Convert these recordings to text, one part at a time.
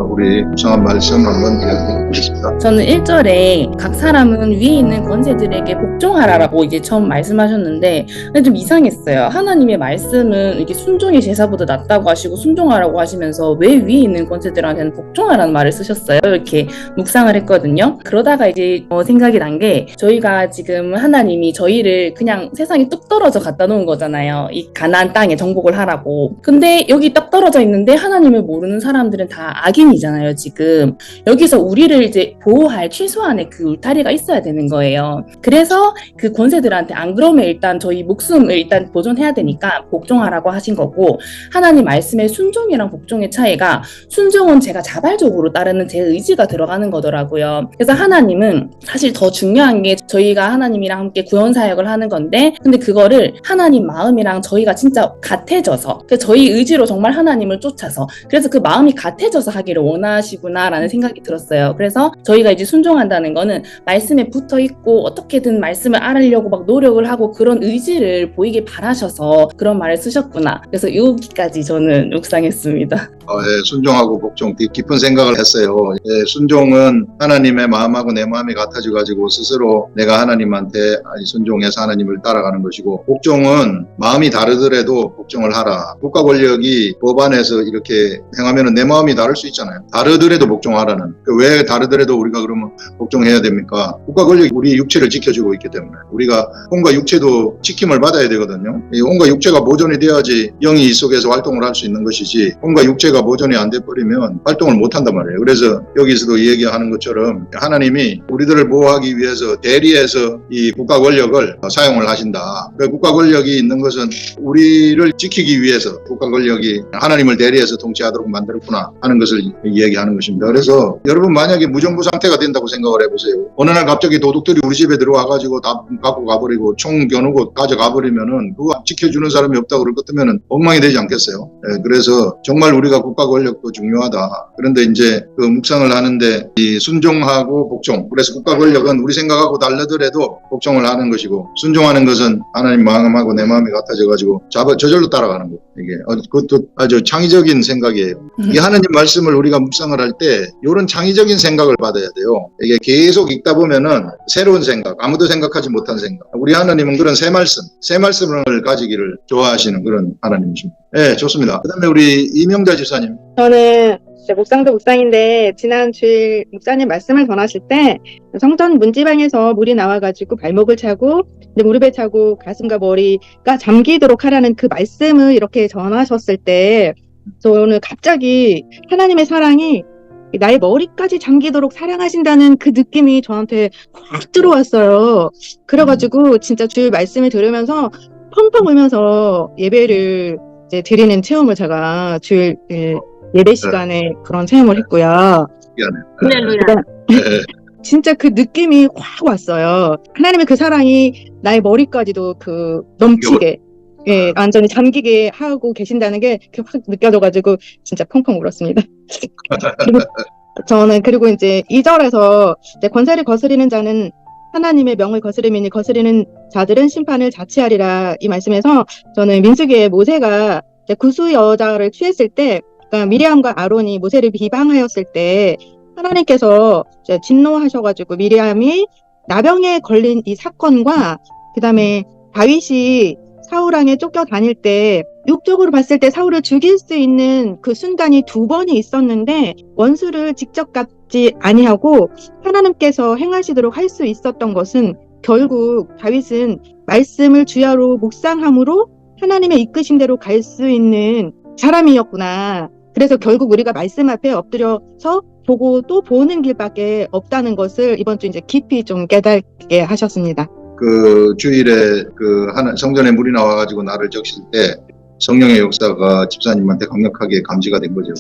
우리 묵상한 말씀 한번 이야기해 보겠습니다. 저는 1절에 각 사람은 위에 있는 권세들에게 복종하라라고 이제 처음 말씀하셨는데 좀 이상했어요. 하나님의 말씀은 이렇게 순종이 제사보다 낫다고 하시고 순종하라고 하시면서 왜 위에 있는 권세들한테는 복종하라는 말을 쓰셨어요? 이렇게 묵상을 했거든요. 그러다가 이제 생각이 난 게 저희가 지금 하나님이 저희를 그냥 세상에 뚝 떨어져 갖다 놓은 거잖아요. 이 가나안 땅에 정복을 하라고. 근데 여기 딱 떨어져 있는데 하나님을 모르는 사람들은 다 악인이잖아요, 지금. 여기서 우리를 이제 보호할 최소한의 그 울타리가 있어야 되는 거예요. 그래서 그 권세들한테 안 그러면 일단 저희 목숨을 일단 보존해야 되니까 복종하라고 하신 거고, 하나님 말씀의 순종이랑 복종의 차이가, 순종은 제가 자발적으로 따르는 제 의지가 들어가는 거더라고요. 그래서 하나님은 사실 더 중요한 게 저희가 하나님이랑 함께 구원 사역을 하는 건데, 근데 그거를 하나님 마음이랑 저희가 진짜 같아져서, 저희 의지로 정말 하나님을 쫓아서, 그래서 그 마음이 같아져서 하기를 원하시구나라는 생각이 들었어요. 그래서 저희가 이제 순종한다는 거는 말씀에 붙어 있고 어떻게든 말씀을 알으려고 막 노력을 하고 그런 의지를 보이게 바라셔서 그런 말을 쓰셨구나. 그래서 여기까지 저는 묵상했습니다. 순종하고 복종 깊은 생각을 했어요. 순종은 하나님의 마음하고 내 마음이 같아져가지고 스스로 내가 하나님한테 순종해서 하나님을 따라가는 것이고, 복종은 마음이 다르더라도 복종을 하라. 국가 권력이 법안에서 이렇게 행하면 내 마음이 다를 수 있잖아요. 다르더라도 복종하라는. 왜 다르더라도 우리가 그러면 복종해야 됩니까? 국가 권력이 우리 육체를 지켜주고 있기 때문에 우리가 혼과 육체도 지킴을 받아야 되거든요. 이 혼과 육체가 보존이 돼야지 영이 이 속에서 활동을 할 수 있는 것이지, 혼과 육체가 보존이 안 돼버리면 활동을 못 한단 말이에요. 그래서 여기서도 얘기하는 것처럼 하나님이 우리들을 보호하기 위해서 대리해서 이 국가 권력을 사용을 하신다. 그 국가 권력이 있는 것은 우리를 지키기 위해서 국가 권력이 하나님을 대리해서 통치하도록 만들었구나 하는 것을 얘기하는 것입니다. 그래서 여러분, 만약에 무정부 상태가 된다고 생각을 해보세요. 어느 날 갑자기 도둑들이 우리 집에 들어와가지고 다 갖고 가버리고 총 겨누고 가져가버리면은 그거 지켜주는 사람이 없다고 그럴 것 같으면은 엉망이 되지 않겠어요? 그래서 정말 우리가 국가 권력도 중요하다. 그런데 이제 그 묵상을 하는데 이 순종하고 복종, 그래서 국가 권력은 우리 생각하고 다르더라도 복종을 하는 것이고, 순종하는 것은 하나님 마음하고 내 마음이 같아져가지고 저절로 따라가는 거. 이게 그것도 아주 창의적인 생각이에요. 이 하나님 말씀을 우리가 묵상을 할 때 이런 창의적인 생각을 받아야 돼요. 이게 계속 읽다 보면은 새로운 생각, 아무도 생각하지 못한 생각. 우리 하나님은 그런 새 말씀을 가지기를 좋아하시는 그런 하나님이십니다. 네, 좋습니다. 그다음에 우리 이명자 집사님. 저는 묵상도 묵상인데, 지난 주일 목사님 말씀을 전하실 때 성전 문지방에서 물이 나와가지고 발목을 차고 무릎에 차고 가슴과 머리가 잠기도록 하라는 그 말씀을 이렇게 전하셨을 때, 저는 갑자기 하나님의 사랑이 나의 머리까지 잠기도록 사랑하신다는 그 느낌이 저한테 확 들어왔어요. 그래가지고 진짜 주일 말씀을 들으면서 펑펑 울면서 예배를 이제 드리는 체험을 제가 주일 예배 시간에 그런 체험을 했고요. 진짜 그 느낌이 확 왔어요. 하나님의 그 사랑이 나의 머리까지도 그 넘치게, 완전히 잠기게 하고 계신다는 게 확 느껴져가지고 진짜 펑펑 울었습니다. 그리고 이제 2절에서 권세를 거스리는 자는 하나님의 명을 거스르미니 거스리는 자들은 심판을 자취하리라, 이 말씀에서 저는 민수기에 모세가 구수 여자를 취했을 때, 그러니까 미리암과 아론이 모세를 비방하였을 때 하나님께서 진노하셔가지고 미리암이 나병에 걸린 이 사건과, 그 다음에 다윗이 사울왕에 쫓겨 다닐 때 육적으로 봤을 때 사울을 죽일 수 있는 그 순간이 2번이 있었는데 원수를 직접 갚지 아니하고 하나님께서 행하시도록 할 수 있었던 것은, 결국 다윗은 말씀을 주야로 묵상함으로 하나님의 이끄심대로 갈 수 있는 사람이었구나. 그래서 결국 우리가 말씀 앞에 엎드려서 보고 또 보는 길밖에 없다는 것을 이번 주 이제 깊이 좀 깨닫게 하셨습니다. 그 주일에 그 성전에 물이 나와가지고 나를 적실 때 성령의 역사가 집사님한테 강력하게 감지가 된 거죠.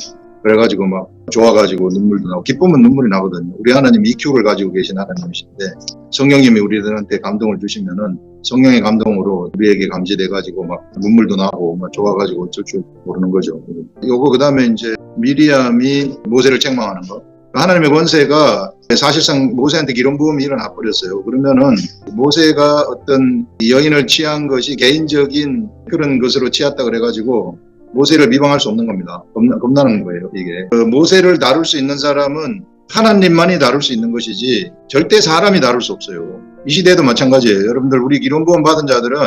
그래가지고 막 좋아가지고 눈물도 나고, 기쁨은 눈물이 나거든요. 우리 하나님 EQ를 가지고 계신 하나님이신데, 성령님이 우리들한테 감동을 주시면은 성령의 감동으로 우리에게 감지돼가지고 막 눈물도 나고 막 좋아가지고 어쩔 줄 모르는 거죠. 요거 그다음에 이제 미리암이 모세를 책망하는 거. 하나님의 권세가 사실상 모세한테 기름 부음이 일어나 버렸어요. 그러면은 모세가 어떤 여인을 취한 것이 개인적인 그런 것으로 취했다 그래가지고 모세를 비방할 수 없는 겁니다. 겁나는 거예요, 이게. 모세를 다룰 수 있는 사람은 하나님만이 다룰 수 있는 것이지 절대 사람이 다룰 수 없어요. 이 시대도 마찬가지예요. 여러분들, 우리 기름 부음 받은 자들은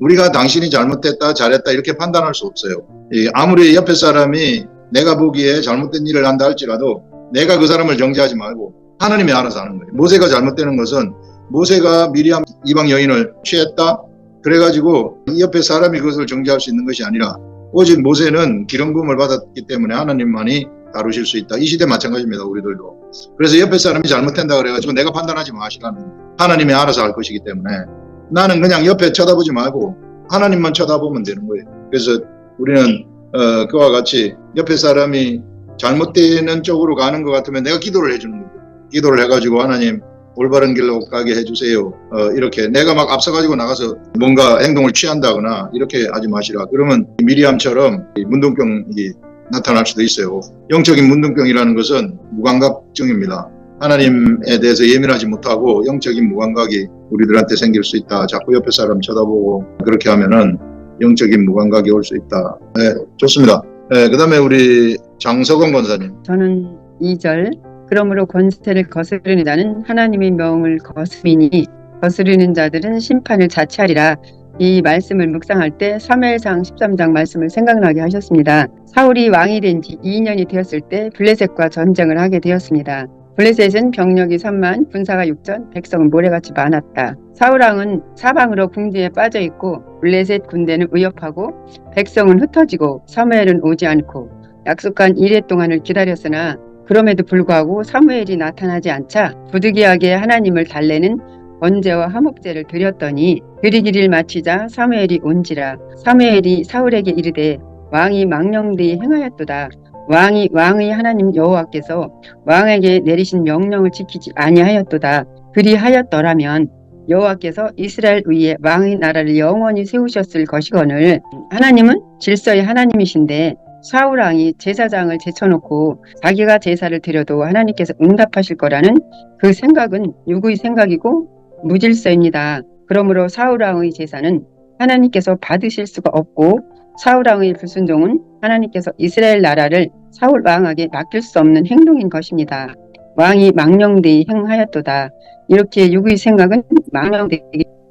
우리가 당신이 잘못됐다 잘했다 이렇게 판단할 수 없어요. 아무리 옆에 사람이 내가 보기에 잘못된 일을 한다 할지라도 내가 그 사람을 정죄하지 말고 하나님이 알아서 하는 거예요. 모세가 잘못되는 것은 모세가 미리암 이방 여인을 취했다 그래가지고 이 옆에 사람이 그것을 정죄할 수 있는 것이 아니라 오직 모세는 기름 부음을 받았기 때문에 하나님만이 다루실 수 있다. 이 시대 마찬가지입니다. 우리들도. 그래서 옆에 사람이 잘못한다 그래가지고 내가 판단하지 마시라는, 하나님이 알아서 할 것이기 때문에 나는 그냥 옆에 쳐다보지 말고 하나님만 쳐다보면 되는 거예요. 그래서 우리는 그와 같이 옆에 사람이 잘못되는 쪽으로 가는 것 같으면 내가 기도를 해주는 거예요. 기도를 해가지고 하나님 올바른 길로 가게 해주세요. 이렇게 내가 막 앞서가지고 나가서 뭔가 행동을 취한다거나 이렇게 하지 마시라. 그러면 미리암처럼 문둥병이 나타날 수도 있어요. 영적인 문둥병이라는 것은 무감각증입니다. 하나님에 대해서 예민하지 못하고 영적인 무감각이 우리들한테 생길 수 있다. 자꾸 옆에 사람 쳐다보고 그렇게 하면은 영적인 무감각이 올 수 있다. 네, 좋습니다. 네, 그 다음에 우리 장석원 권사님. 저는 2절 그러므로 권세를 거스르는 자는 하나님의 명을 거스리니 거스르는 자들은 심판을 자취하리라. 이 말씀을 묵상할 때 사무엘상 13장 말씀을 생각나게 하셨습니다. 사울이 왕이 된 지 2년이 되었을 때 블레셋과 전쟁을 하게 되었습니다. 블레셋은 병력이 3만, 군사가 6천, 백성은 모래같이 많았다. 사울왕은 사방으로 궁지에 빠져있고 블레셋 군대는 위협하고 백성은 흩어지고 사무엘은 오지 않고 약속한 1회 동안을 기다렸으나 그럼에도 불구하고 사무엘이 나타나지 않자 부득이하게 하나님을 달래는 번제와 화목제를 드렸더니 드리기를 마치자 사무엘이 온지라. 사무엘이 사울에게 이르되 왕이 망령되이 행하였도다. 왕의 하나님 여호와께서 왕에게 내리신 명령을 지키지 아니하였도다. 그리하였더라면 여호와께서 이스라엘 위에 왕의 나라를 영원히 세우셨을 것이거늘. 하나님은 질서의 하나님이신데 사울왕이 제사장을 제쳐놓고 자기가 제사를 드려도 하나님께서 응답하실 거라는 그 생각은 누구의 생각이고 무질서입니다. 그러므로 사울왕의 제사는 하나님께서 받으실 수가 없고 사울왕의 불순종은 하나님께서 이스라엘 나라를 사울왕에게 맡길 수 없는 행동인 것입니다. 왕이 망령되이 행하였도다. 이렇게 육의 생각은 망령되이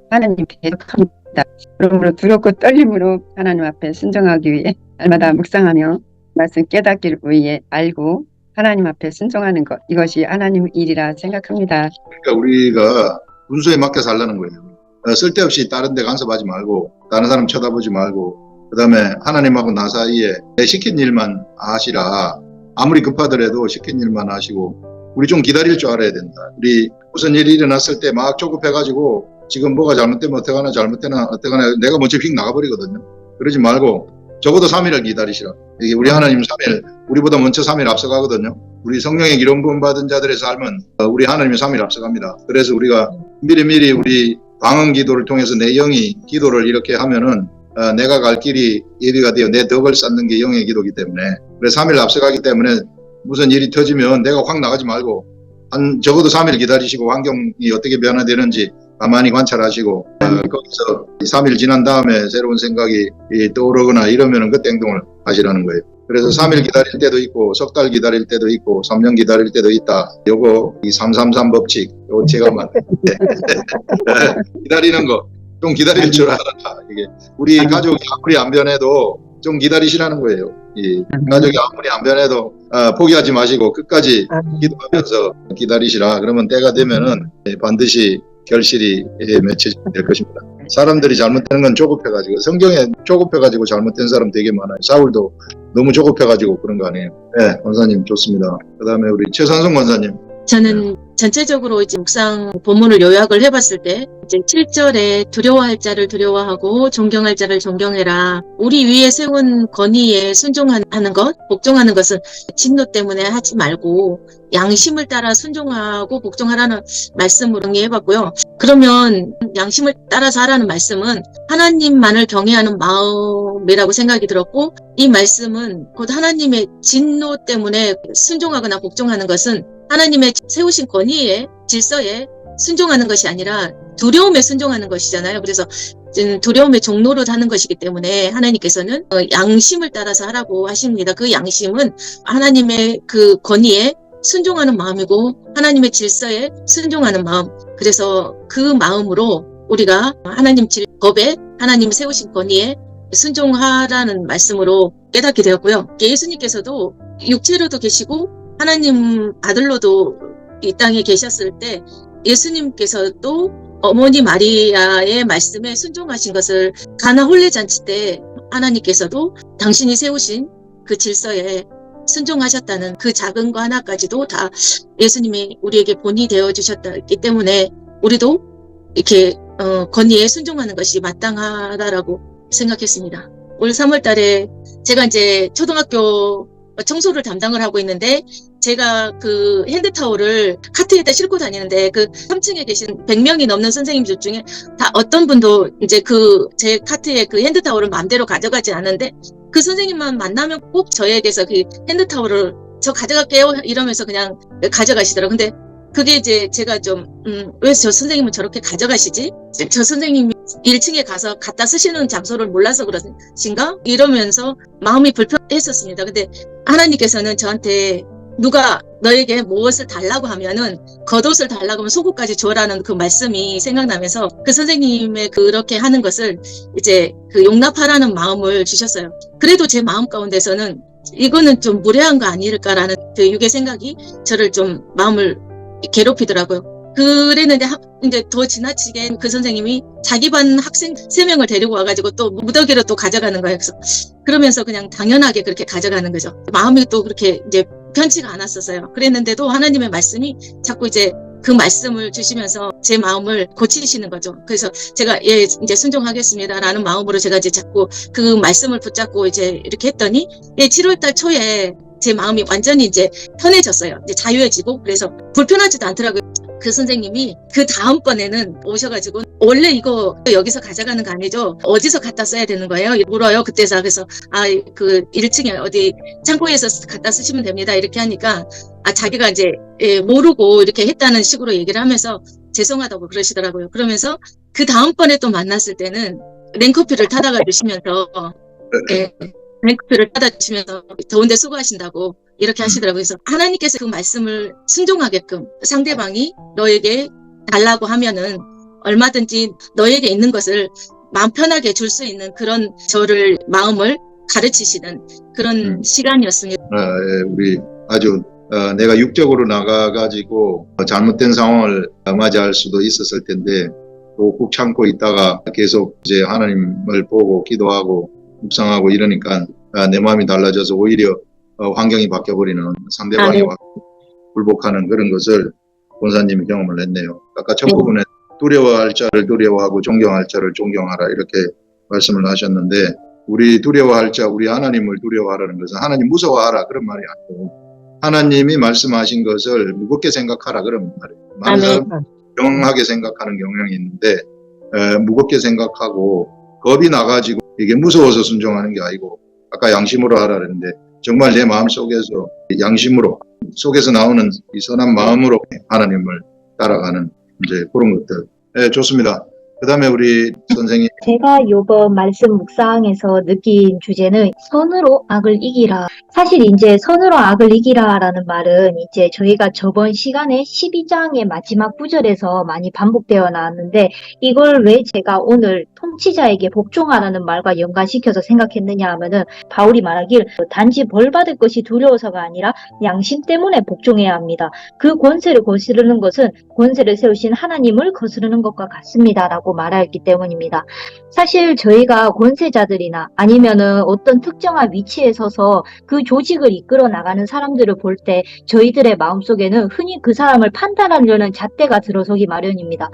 하나님 대적합니다. 그러므로 두렵고 떨림으로 하나님 앞에 순종하기 위해 날마다 묵상하며 말씀 깨닫기를 위해 알고 하나님 앞에 순종하는 것, 이것이 하나님의 일이라 생각합니다. 그러니까 우리가 분수에 맞게 살라는 거예요. 쓸데없이 다른 데 간섭하지 말고 다른 사람 쳐다보지 말고 그 다음에 하나님하고 나 사이에 내 시킨 일만 하시라. 아무리 급하더라도 시킨 일만 하시고 우리 좀 기다릴 줄 알아야 된다. 우리 무슨 일이 일어났을 때 막 조급해가지고 지금 뭐가 잘못되면 어떡하나 잘못되나 어떡하나 내가 먼저 휙 나가버리거든요. 그러지 말고 적어도 3일을 기다리시라. 이게 우리 하나님 3일, 우리보다 먼저 3일 앞서가거든요. 우리 성령의 기름 부음 받은 자들의 삶은 우리 하나님이 3일 앞서갑니다. 그래서 우리가 미리미리 우리 방언 기도를 통해서 내 영이 기도를 이렇게 하면은 내가 갈 길이 예비가 되어 내 덕을 쌓는 게 영의 기도이기 때문에 그래서 3일 앞서가기 때문에 무슨 일이 터지면 내가 확 나가지 말고 한 적어도 3일 기다리시고 환경이 어떻게 변화되는지 가만히 관찰하시고 거기서 3일 지난 다음에 새로운 생각이 떠오르거나 이러면은 그때 행동을 하시라는 거예요. 그래서 3일 기다릴 때도 있고 석 달 기다릴 때도 있고 3년 기다릴 때도 있다. 요거 이 333 법칙 요거 제가 기다리는 거 좀 기다릴 줄 알아라. 이게 우리 가족이 아무리 안 변해도 좀 기다리시라는 거예요. 이 가족이 아무리 안 변해도 포기하지 마시고 끝까지 기도하면서 기다리시라. 그러면 때가 되면은 반드시 결실이 맺혀질 것입니다. 사람들이 잘못되는 건 조급해가지고 성경에 조급해가지고 잘못된 사람 되게 많아요. 사울도 너무 조급해가지고 그런 거 아니에요. 네, 권사님 좋습니다. 그 다음에 우리 최산성 권사님. 저는 전체적으로 이제 묵상 본문을 요약을 해봤을 때 이제 7절에 두려워할 자를 두려워하고 존경할 자를 존경해라. 우리 위에 세운 권위에 순종하는 것, 복종하는 것은 진노 때문에 하지 말고 양심을 따라 순종하고 복종하라는 말씀으로 정리해봤고요. 그러면 양심을 따라서 하라는 말씀은 하나님만을 경외하는 마음이라고 생각이 들었고 이 말씀은 곧 하나님의 진노 때문에 순종하거나 복종하는 것은 하나님의 세우신 권위에 질서에 순종하는 것이 아니라 두려움에 순종하는 것이잖아요. 그래서 두려움의 종로로 하는 것이기 때문에 하나님께서는 양심을 따라서 하라고 하십니다. 그 양심은 하나님의 그 권위에 순종하는 마음이고 하나님의 질서에 순종하는 마음. 그래서 그 마음으로 우리가 하나님 법에 하나님 세우신 권위에 순종하라는 말씀으로 깨닫게 되었고요. 예수님께서도 육체로도 계시고 하나님 아들로도 이 땅에 계셨을 때 예수님께서도 어머니 마리아의 말씀에 순종하신 것을 가나 혼례잔치 때 하나님께서도 당신이 세우신 그 질서에 순종하셨다는 그 작은 거 하나까지도 다 예수님이 우리에게 본이 되어 주셨기 때문에 우리도 이렇게 권위에 순종하는 것이 마땅하다라고 생각했습니다. 올 3월 달에 제가 이제 초등학교 청소를 담당을 하고 있는데 제가 그 핸드타올을 카트에다 싣고 다니는데 그 3층에 계신 100명이 넘는 선생님들 중에 다 어떤 분도 이제 그 제 카트에 그 핸드타올을 마음대로 가져가지 않는데 그 선생님만 만나면 꼭 저에게서 그 핸드타올을 저 가져갈게요 이러면서 그냥 가져가시더라고요. 근데 그게 이제 제가 좀 왜 저 선생님은 저렇게 가져가시지? 저 선생님이 1층에 가서 갖다 쓰시는 장소를 몰라서 그러신가? 이러면서 마음이 불편했었습니다. 근데 하나님께서는 저한테 누가 너에게 무엇을 달라고 하면은 겉옷을 달라고 하면 속옷까지 줘라는 그 말씀이 생각나면서 그 선생님의 그렇게 하는 것을 이제 그 용납하라는 마음을 주셨어요. 그래도 제 마음 가운데서는 이거는 좀 무례한 거 아닐까라는 그 유괴 생각이 저를 좀 마음을 괴롭히더라고요. 그랬는데 이제 더 지나치게 그 선생님이 자기 반 학생 3명을 데리고 와가지고 또 무더기로 또 가져가는 거예요. 그래서 그러면서 그냥 당연하게 그렇게 가져가는 거죠. 마음이 또 그렇게 이제 편치가 않았었어요. 그랬는데도 하나님의 말씀이 자꾸 이제 그 말씀을 주시면서 제 마음을 고치시는 거죠. 그래서 제가 이제 순종하겠습니다라는 마음으로 제가 이제 자꾸 그 말씀을 붙잡고 이제 이렇게 했더니 7월달 초에 제 마음이 완전히 이제 편해졌어요. 이제 자유해지고 그래서 불편하지도 않더라고요. 그 선생님이 그 다음번에는 오셔가지고 원래 이거 여기서 가져가는 거 아니죠? 어디서 갖다 써야 되는 거예요? 물어요. 그때서. 그래서 그 1층에 어디 창고에서 갖다 쓰시면 됩니다. 이렇게 하니까 자기가 이제 모르고 이렇게 했다는 식으로 얘기를 하면서 죄송하다고 그러시더라고요. 그러면서 그 다음번에 또 만났을 때는 냉커피를 타다가 주시면서 냉커피를 타다 주시면서 더운데 수고하신다고 이렇게 하시더라고요. 그래서 하나님께서 그 말씀을 순종하게끔 상대방이 너에게 달라고 하면은 얼마든지 너에게 있는 것을 마음 편하게 줄 수 있는 그런 저를 마음을 가르치시는 그런 시간이었습니다. 우리 아주 내가 육적으로 나가가지고 잘못된 상황을 맞이할 수도 있었을 텐데 또 꾹 참고 있다가 계속 이제 하나님을 보고 기도하고 묵상하고 이러니까 내 마음이 달라져서 오히려 환경이 바뀌어버리는 상대방이 굴복하는 그런 것을 권사님이 경험을 했네요. 아까 첫 부분에 두려워할 자를 두려워하고 존경할 자를 존경하라 이렇게 말씀을 하셨는데 우리 두려워할 자, 우리 하나님을 두려워하라는 것은 하나님 무서워하라 그런 말이 아니고 하나님이 말씀하신 것을 무겁게 생각하라 그런 말이에요. 많은 사람은 영하게 생각하는 경향이 있는데 무겁게 생각하고 겁이 나가지고 이게 무서워서 순종하는 게 아니고 아까 양심으로 하라 그랬는데 정말 내 마음 속에서 양심으로 속에서 나오는 이 선한 마음으로 하나님을 따라가는 이제 그런 것들. 네, 좋습니다. 그 다음에 우리 선생님. 제가 이번 말씀 묵상에서 느낀 주제는 선으로 악을 이기라. 사실 이제 선으로 악을 이기라라는 말은 이제 저희가 저번 시간에 12장의 마지막 구절에서 많이 반복되어 나왔는데 이걸 왜 제가 오늘 통치자에게 복종하라는 말과 연관시켜서 생각했느냐 하면은 바울이 말하길 단지 벌 받을 것이 두려워서가 아니라 양심 때문에 복종해야 합니다. 그 권세를 거스르는 것은 권세를 세우신 하나님을 거스르는 것과 같습니다라고 말하였기 때문입니다. 사실 저희가 권세자들이나 아니면은 어떤 특정한 위치에 서서 그 조직을 이끌어 나가는 사람들을 볼 때 저희들의 마음속에는 흔히 그 사람을 판단하려는 잣대가 들어서기 마련입니다.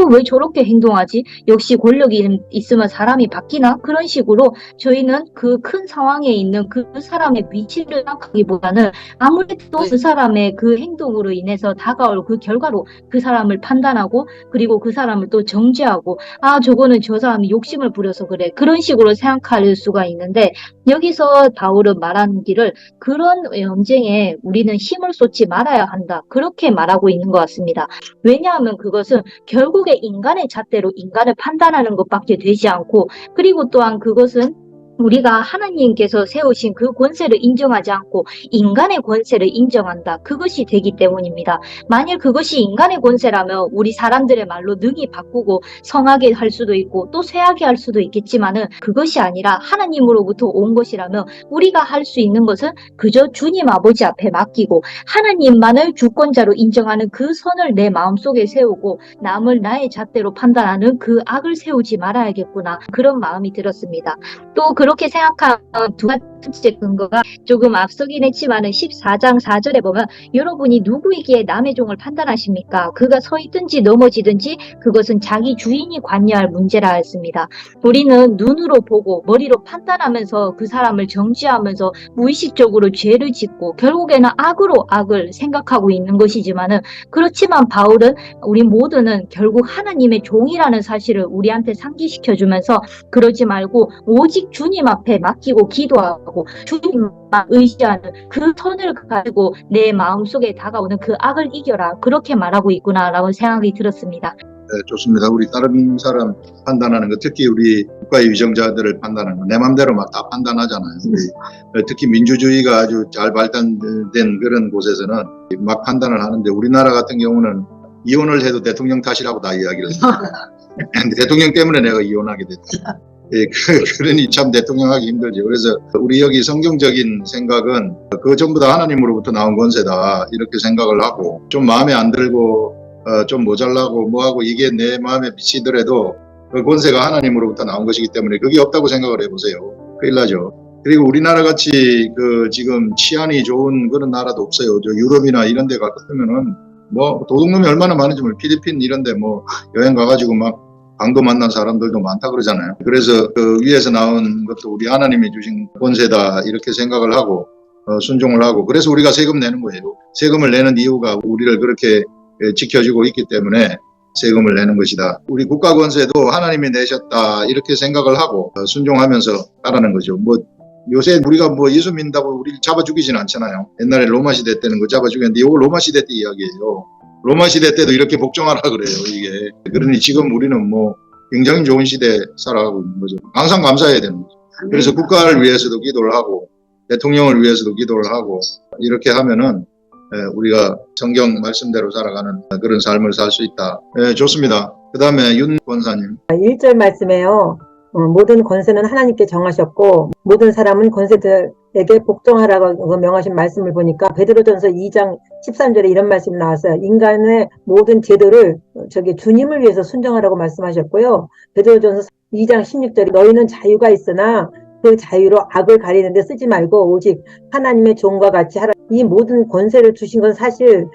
왜 저렇게 행동하지? 역시 권력이 있으면 사람이 바뀌나? 그런 식으로 저희는 그 큰 상황에 있는 그 사람의 위치를 생각하기보다는 아무래도 그 사람의 그 행동으로 인해서 다가올 그 결과로 그 사람을 판단하고 그리고 그 사람을 또 정죄하고 무시하고 저거는 저 사람이 욕심을 부려서 그래. 그런 식으로 생각할 수가 있는데 여기서 바울은 말하는 길을 그런 언쟁에 우리는 힘을 쏟지 말아야 한다. 그렇게 말하고 있는 것 같습니다. 왜냐하면 그것은 결국에 인간의 잣대로 인간을 판단하는 것밖에 되지 않고 그리고 또한 그것은 우리가 하나님께서 세우신 그 권세를 인정하지 않고 인간의 권세를 인정한다. 그것이 되기 때문입니다. 만일 그것이 인간의 권세라면 우리 사람들의 말로 능히 바꾸고 성하게 할 수도 있고 또 쇠하게 할 수도 있겠지만은 그것이 아니라 하나님으로부터 온 것이라면 우리가 할 수 있는 것은 그저 주님 아버지 앞에 맡기고 하나님만을 주권자로 인정하는 그 선을 내 마음속에 세우고 남을 나의 잣대로 판단하는 그 악을 세우지 말아야겠구나. 그런 마음이 들었습니다. 또 그렇게 생각한 두 번째 근거가 조금 앞서긴 했지만은 14장 4절에 보면 여러분이 누구이기에 남의 종을 판단하십니까? 그가 서 있든지 넘어지든지 그것은 자기 주인이 관여할 문제라 했습니다. 우리는 눈으로 보고 머리로 판단하면서 그 사람을 정죄하면서 무의식적으로 죄를 짓고 결국에는 악으로 악을 생각하고 있는 것이지만은 그렇지만 바울은 우리 모두는 결국 하나님의 종이라는 사실을 우리한테 상기시켜주면서 그러지 말고 오직 주님 앞에 맡기고 기도하고 주님만 의지하는 그 선을 가지고 내 마음속에 다가오는 그 악을 이겨라. 그렇게 말하고 있구나라고 생각이 들었습니다. 네, 좋습니다. 우리 다른 사람 판단하는 거, 특히 우리 국가의 위정자들을 판단하는 거, 내 맘대로 막 다 판단하잖아요. 특히 민주주의가 아주 잘 발달된 그런 곳에서는 막 판단을 하는데 우리나라 같은 경우는 이혼을 해도 대통령 탓이라고 다 이야기를 합니다. 대통령 때문에 내가 이혼하게 됐다. 예, 그러니 참 대통령 하기 힘들죠. 그래서 우리 여기 성경적인 생각은 그거 전부 다 하나님으로부터 나온 권세다 이렇게 생각을 하고 좀 마음에 안 들고 좀 모자라고 뭐하고 이게 내 마음에 비치더라도 그 권세가 하나님으로부터 나온 것이기 때문에 그게 없다고 생각을 해보세요. 큰일 나죠. 그리고 우리나라 같이 그 지금 치안이 좋은 그런 나라도 없어요. 저 유럽이나 이런 데 가면은 뭐 도둑놈이 얼마나 많은지 모르 필리핀 이런 데 뭐 여행 가가지고 막 강도 만난 사람들도 많다 그러잖아요. 그래서 그 위에서 나온 것도 우리 하나님이 주신 권세다 이렇게 생각을 하고 순종을 하고 그래서 우리가 세금 내는 거예요. 세금을 내는 이유가 우리를 그렇게 지켜주고 있기 때문에 세금을 내는 것이다. 우리 국가 권세도 하나님이 내셨다 이렇게 생각을 하고 순종하면서 따르는 거죠. 뭐 요새 우리가 뭐 예수 믿는다고 우리를 잡아 죽이진 않잖아요. 옛날에 로마 시대 때는 그 잡아 죽였는데 이거 로마 시대 때 이야기예요. 로마 시대 때도 이렇게 복종하라 그래요, 이게. 그러니 지금 우리는 뭐 굉장히 좋은 시대에 살아가고 있는 거죠. 항상 감사해야 되는 거죠. 그래서 국가를 위해서도 기도를 하고 대통령을 위해서도 기도를 하고 이렇게 하면은 우리가 성경 말씀대로 살아가는 그런 삶을 살 수 있다. 좋습니다. 그 다음에 윤 권사님. 1절 말씀에요. 모든 권세는 하나님께 정하셨고 모든 사람은 권세들에게 복종하라고 명하신 말씀을 보니까 베드로전서 2장 13절에 이런 말씀이 나왔어요. 인간의 모든 제도를 주님을 위해서 순종하라고 말씀하셨고요. 베드로전서 2장 16절에 너희는 자유가 있으나 그 자유로 악을 가리는 데 쓰지 말고 오직 하나님의 종과 같이 하라. 이 모든 권세를 주신 건 사실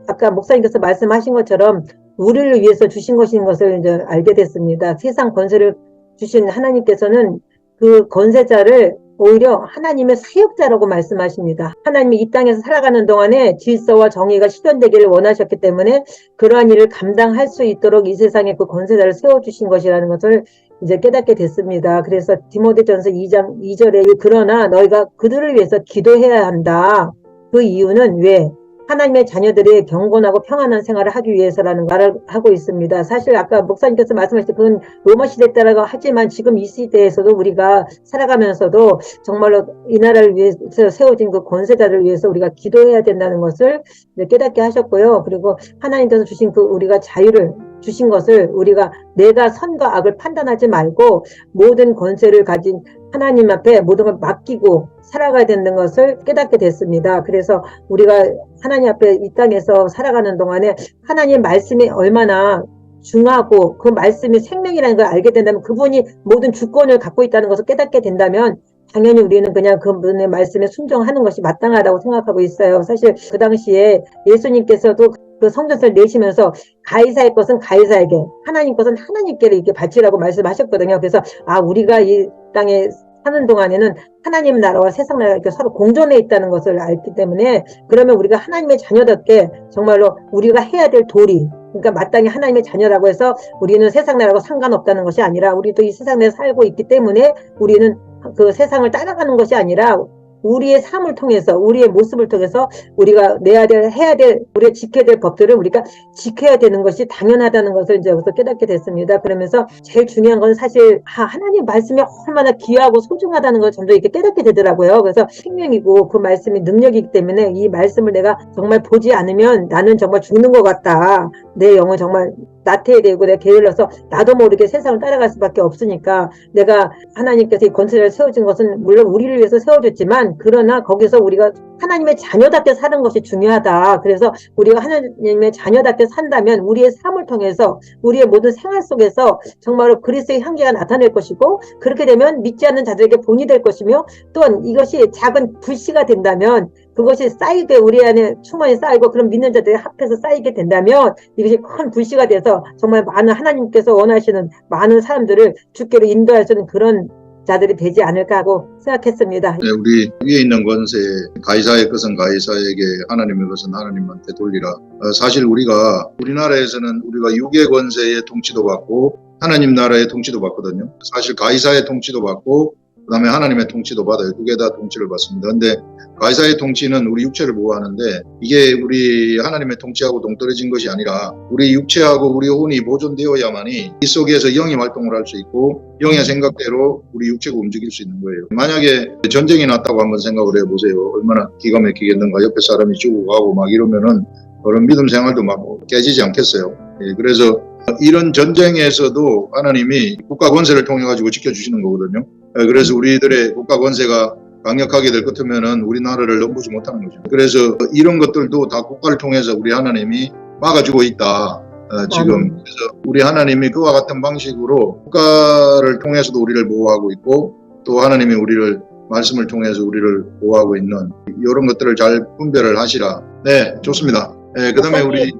아까 목사님께서 말씀하신 것처럼 우리를 위해서 주신 것인 것을 이제 알게 됐습니다. 세상 권세를 주신 하나님께서는 그 권세자를 오히려 하나님의 사역자라고 말씀하십니다. 하나님이 이 땅에서 살아가는 동안에 질서와 정의가 실현되기를 원하셨기 때문에 그러한 일을 감당할 수 있도록 이 세상에 그 권세자를 세워주신 것이라는 것을 이제 깨닫게 됐습니다. 그래서 디모데전서 2장 2절에 그러나 너희가 그들을 위해서 기도해야 한다. 그 이유는 왜? 하나님의 자녀들이 경건하고 평안한 생활을 하기 위해서라는 말을 하고 있습니다. 사실 아까 목사님께서 말씀하셨듯이 그건 로마 시대 때라고 하지만 지금 이 시대에서도 우리가 살아가면서도 정말로 이 나라를 위해서 세워진 그 권세자를 위해서 우리가 기도해야 된다는 것을 깨닫게 하셨고요. 그리고 하나님께서 주신 그 우리가 자유를 주신 것을 우리가 내가 선과 악을 판단하지 말고 모든 권세를 가진 하나님 앞에 모든 걸 맡기고 살아가야 되는 것을 깨닫게 됐습니다. 그래서 우리가 하나님 앞에 이 땅에서 살아가는 동안에 하나님 말씀이 얼마나 중하고 그 말씀이 생명이라는 걸 알게 된다면 그분이 모든 주권을 갖고 있다는 것을 깨닫게 된다면 당연히 우리는 그냥 그분의 말씀에 순종하는 것이 마땅하다고 생각하고 있어요. 사실 그 당시에 예수님께서도 그 성전세를 내시면서 가이사의 것은 가이사에게 하나님 것은 하나님께 이렇게 바치라고 말씀하셨거든요. 그래서 우리가 이 땅에 사는 동안에는 하나님 나라와 세상 나라가 이렇게 서로 공존해 있다는 것을 알기 때문에 그러면 우리가 하나님의 자녀답게 정말로 우리가 해야 될 도리 그러니까 마땅히 하나님의 자녀라고 해서 우리는 세상 나라하고 상관없다는 것이 아니라 우리도 이 세상 내에 살고 있기 때문에 우리는 그 세상을 따라가는 것이 아니라 우리의 삶을 통해서 우리의 모습을 통해서 우리가 내야 될 해야 될 우리가 지켜야 될 법들을 우리가 지켜야 되는 것이 당연하다는 것을 이제 여기서 깨닫게 됐습니다. 그러면서 제일 중요한 건 사실 하나님 말씀이 얼마나 귀하고 소중하다는 걸 점점 이렇게 깨닫게 되더라고요. 그래서 생명이고 그 말씀이 능력이기 때문에 이 말씀을 내가 정말 보지 않으면 나는 정말 죽는 것 같다. 내 영은 정말 나태해되고 내가 게을러서 나도 모르게 세상을 따라갈 수밖에 없으니까 내가 하나님께서 이 권세를 세워준 것은 물론 우리를 위해서 세워줬지만 그러나 거기서 우리가 하나님의 자녀답게 사는 것이 중요하다. 그래서 우리가 하나님의 자녀답게 산다면 우리의 삶을 통해서 우리의 모든 생활 속에서 정말로 그리스도의 향기가 나타날 것이고 그렇게 되면 믿지 않는 자들에게 본이 될 것이며 또한 이것이 작은 불씨가 된다면 그것이 쌓이게 우리 안에 충만히 쌓이고 그런 믿는 자들이 합해서 쌓이게 된다면 이것이 큰 불씨가 돼서 정말 많은 하나님께서 원하시는 많은 사람들을 주께로 인도할 수 있는 그런 자들이 되지 않을까 하고 생각했습니다. 네, 우리 위에 있는 권세, 가이사의 것은 가이사에게, 하나님의 것은 하나님한테 돌리라. 사실 우리나라에서는 우리가 육의 권세의 통치도 받고 하나님 나라의 통치도 받거든요. 사실 가이사의 통치도 받고 그다음에 하나님의 통치도 받아요. 두 개 다 통치를 받습니다. 근데 가이사의 통치는 우리 육체를 보호하는데 이게 우리 하나님의 통치하고 동떨어진 것이 아니라 우리 육체하고 우리 혼이 보존되어야만이 이 속에서 영이 활동을 할 수 있고 영의 생각대로 우리 육체가 움직일 수 있는 거예요. 만약에 전쟁이 났다고 한번 생각을 해보세요. 얼마나 기가 막히겠는가. 옆에 사람이 죽어가고 막 이러면은 그런 믿음 생활도 막 깨지지 않겠어요. 그래서 이런 전쟁에서도 하나님이 국가 권세를 통해 가지고 지켜주시는 거거든요. 그래서 우리들의 국가 권세가 강력하게 될 것 같으면은 우리나라를 넘보지 못하는 거죠. 그래서 이런 것들도 다 국가를 통해서 우리 하나님이 막아주고 있다. 지금 그래서 우리 하나님이 그와 같은 방식으로 국가를 통해서도 우리를 보호하고 있고 또 하나님이 우리를 말씀을 통해서 우리를 보호하고 있는 이런 것들을 잘 분별을 하시라. 네, 좋습니다. 네, 그다음에 우리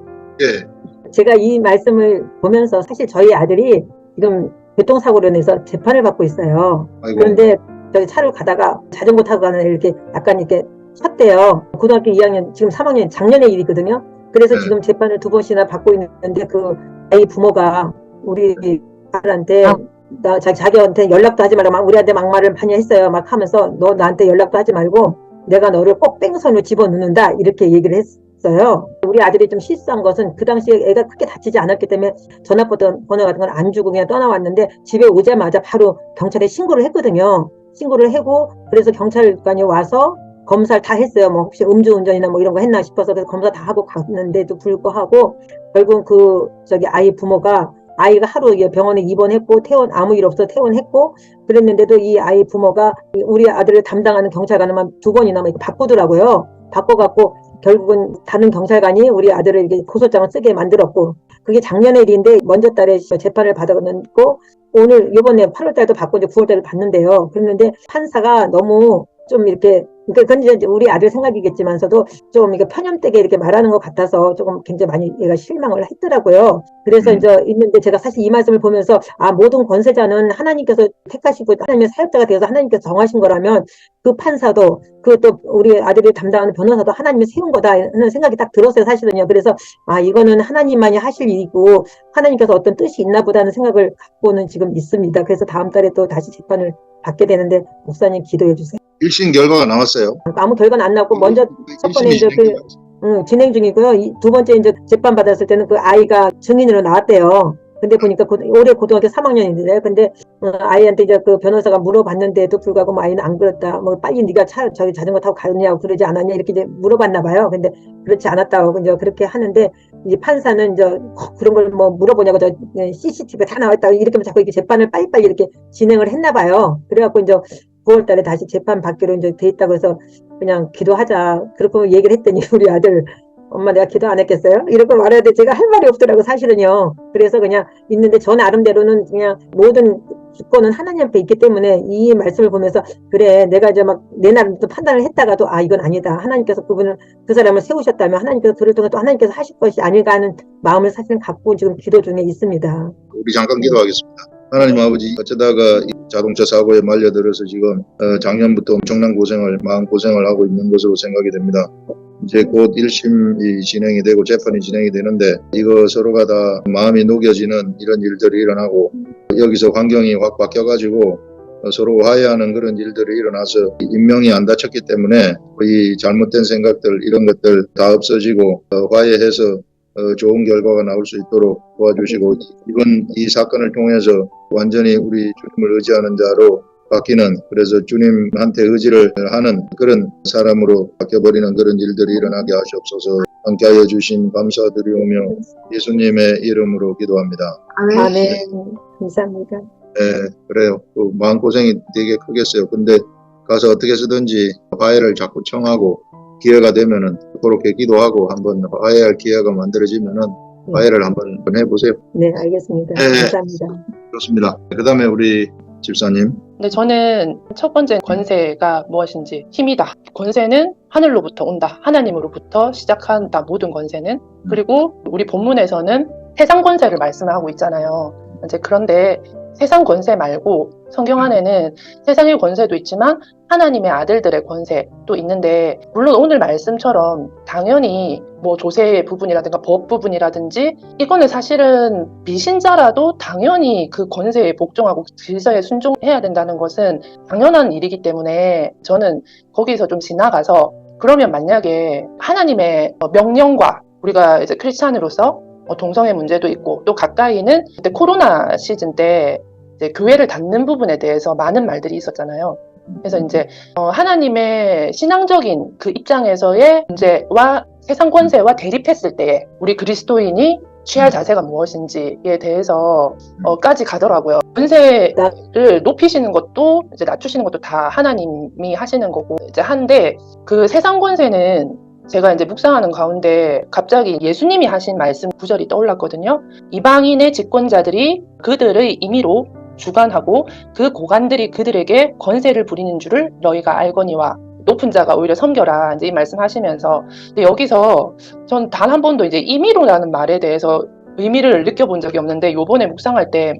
제가 이 말씀을 보면서 사실 저희 아들이 지금 교통사고로 인해서 재판을 받고 있어요. 아이고. 그런데 저희 차를 가다가 자전거 타고 가는 이렇게 약간 이렇게 섰대요. 고등학교 2학년 지금 3학년 작년의 일이거든요. 그래서 네. 지금 재판을 2번씩이나 받고 있는데 그 아이 부모가 우리 아들한테 자기한테 연락도 하지 말고 막 우리한테 막말을 많이 했어요. 막 하면서 너 나한테 연락도 하지 말고 내가 너를 꼭 뺑소니로 집어넣는다 이렇게 얘기를 했어요. 우리 아들이 좀 실수한 것은 그 당시에 애가 크게 다치지 않았기 때문에 전화번호 같은 건 안 주고 그냥 떠나왔는데 집에 오자마자 바로 경찰에 신고를 했거든요. 신고를 하고 그래서 경찰관이 와서 검사를 다 했어요. 뭐 혹시 음주운전이나 뭐 이런 거 했나 싶어서 그래서 검사 다 하고 갔는데도 불구하고 결국 아이 부모가 아이가 하루 병원에 입원했고 아무 일 없어 퇴원했고 그랬는데도 이 아이 부모가 우리 아들을 담당하는 경찰관을 2번이나 막 바꾸더라고요. 바꿔갖고 결국은 다른 경찰관이 우리 아들을 이렇게 고소장을 쓰게 만들었고 그게 작년의 일인데 먼저 달에 재판을 받았고 오늘 이번에 8월 달도 받고 이제 9월 달도 받는데요. 그랬는데 판사가 너무 좀 이렇게 그건 이제 우리 아들 생각이겠지만서도 좀 이게 편협되게 이렇게 말하는 것 같아서 조금 굉장히 많이 얘가 실망을 했더라고요. 그래서 이제 있는데 제가 사실 이 말씀을 보면서 모든 권세자는 하나님께서 택하시고 하나님의 사역자가 되어서 하나님께서 정하신 거라면 그 판사도 그 또 우리 아들이 담당하는 변호사도 하나님이 세운 거다 하는 생각이 딱 들었어요, 사실은요. 그래서 이거는 하나님만이 하실 일이고 하나님께서 어떤 뜻이 있나 보다는 생각을 갖고는 지금 있습니다. 그래서 다음 달에 또 다시 재판을 받게 되는데 목사님 기도해 주세요. 1심 결과가 나왔어요. 아무 결과는 안 나왔고 먼저 첫 번에 이제 진행 중이고요. 2번째 이제 재판 받았을 때는 그 아이가 증인으로 나왔대요. 근데 보니까 올해 고등학교 3학년인데 근데 아이한테 이제 그 변호사가 물어봤는데도 불구하고 뭐 아이는 안 그랬다. 뭐 빨리 네가 저기 자전거 타고 가느냐고 그러지 않았냐 이렇게 이제 물어봤나 봐요. 근데 그렇지 않았다고 이제 그렇게 하는데 이 판사는 이제 그런 걸 뭐 물어보냐고 CCTV가 다 나왔다고 이렇게 자꾸 이렇게 재판을 빨리빨리 이렇게 진행을 했나 봐요. 그래갖고 이제 9월 달에 다시 재판 받기로 이제 돼 있다고 해서 그냥 기도하자. 그렇게 얘기를 했더니 우리 아들 엄마 내가 기도 안 했겠어요? 이렇게 말하는데 제가 할 말이 없더라고 사실은요. 그래서 그냥 있는데 저 나름대로는 그냥 모든 주권은 하나님 앞에 있기 때문에 이 말씀을 보면서 그래 내가 이제 막 내 나름대로 판단을 했다가도 이건 아니다. 하나님께서 그 사람을 세우셨다면 하나님께서 그를 통해 또 하나님께서 하실 것이 아닐까 하는 마음을 사실은 갖고 지금 기도 중에 있습니다. 우리 잠깐 기도하겠습니다. 하나님 아버지 어쩌다가 자동차 사고에 말려들어서 지금 작년부터 엄청난 마음고생을 하고 있는 것으로 생각이 됩니다. 이제 곧 1심이 진행이 되고 재판이 진행이 되는데 이거 서로가 다 마음이 녹여지는 이런 일들이 일어나고 여기서 환경이 확 바뀌어가지고 서로 화해하는 그런 일들이 일어나서 인명이 안 다쳤기 때문에 이 잘못된 생각들 이런 것들 다 없어지고 화해해서 좋은 결과가 나올 수 있도록 도와주시고 이번 이 사건을 통해서 완전히 우리 주님을 의지하는 자로 바뀌는 그래서 주님한테 의지를 하는 그런 사람으로 바뀌어버리는 그런 일들이 일어나게 하시옵소서. 함께하여 주신 감사드리오며 예수님의 이름으로 기도합니다. 아멘. 감사합니다. 네, 그래요. 마음고생이 되게 크겠어요. 근데 가서 어떻게 쓰든지 화해를 자꾸 청하고 기회가 되면은 그렇게 기도하고 한번 화해할 기회가 만들어지면은 화해를 한번 해보세요. 네, 알겠습니다. 네. 감사합니다. 좋습니다. 그 다음에 우리 집사님. 근데 저는 첫 번째 권세가 무엇인지 힘이다. 권세는 하늘로부터 온다. 하나님으로부터 시작한다. 모든 권세는. 그리고 우리 본문에서는 세상 권세를 말씀하고 있잖아요. 이제 그런데 세상 권세 말고 성경 안에는 세상의 권세도 있지만 하나님의 아들들의 권세도 있는데 물론 오늘 말씀처럼 당연히 뭐 조세의 부분이라든가 법 부분이라든지 이거는 사실은 비신자라도 당연히 그 권세에 복종하고 질서에 순종해야 된다는 것은 당연한 일이기 때문에 저는 거기서 좀 지나가서 그러면 만약에 하나님의 명령과 우리가 이제 크리스찬으로서 동성애 문제도 있고 또 가까이는 그때 코로나 시즌 때 이제 교회를 닫는 부분에 대해서 많은 말들이 있었잖아요. 그래서 이제 하나님의 신앙적인 그 입장에서의 문제와 세상 권세와 대립했을 때에 우리 그리스도인이 취할 자세가 무엇인지에 대해서 까지 가더라고요. 권세를 높이시는 것도 이제 낮추시는 것도 다 하나님이 하시는 거고 이제 한데 그 세상 권세는 제가 이제 묵상하는 가운데 갑자기 예수님이 하신 말씀 구절이 떠올랐거든요. 이방인의 집권자들이 그들의 임의로 주관하고 그 고관들이 그들에게 권세를 부리는 줄을 너희가 알거니와 높은 자가 오히려 섬겨라 이제 이 말씀하시면서 근데 여기서 전 단 한 번도 이제 임의로라는 말에 대해서 의미를 느껴본 적이 없는데 요번에 묵상할 때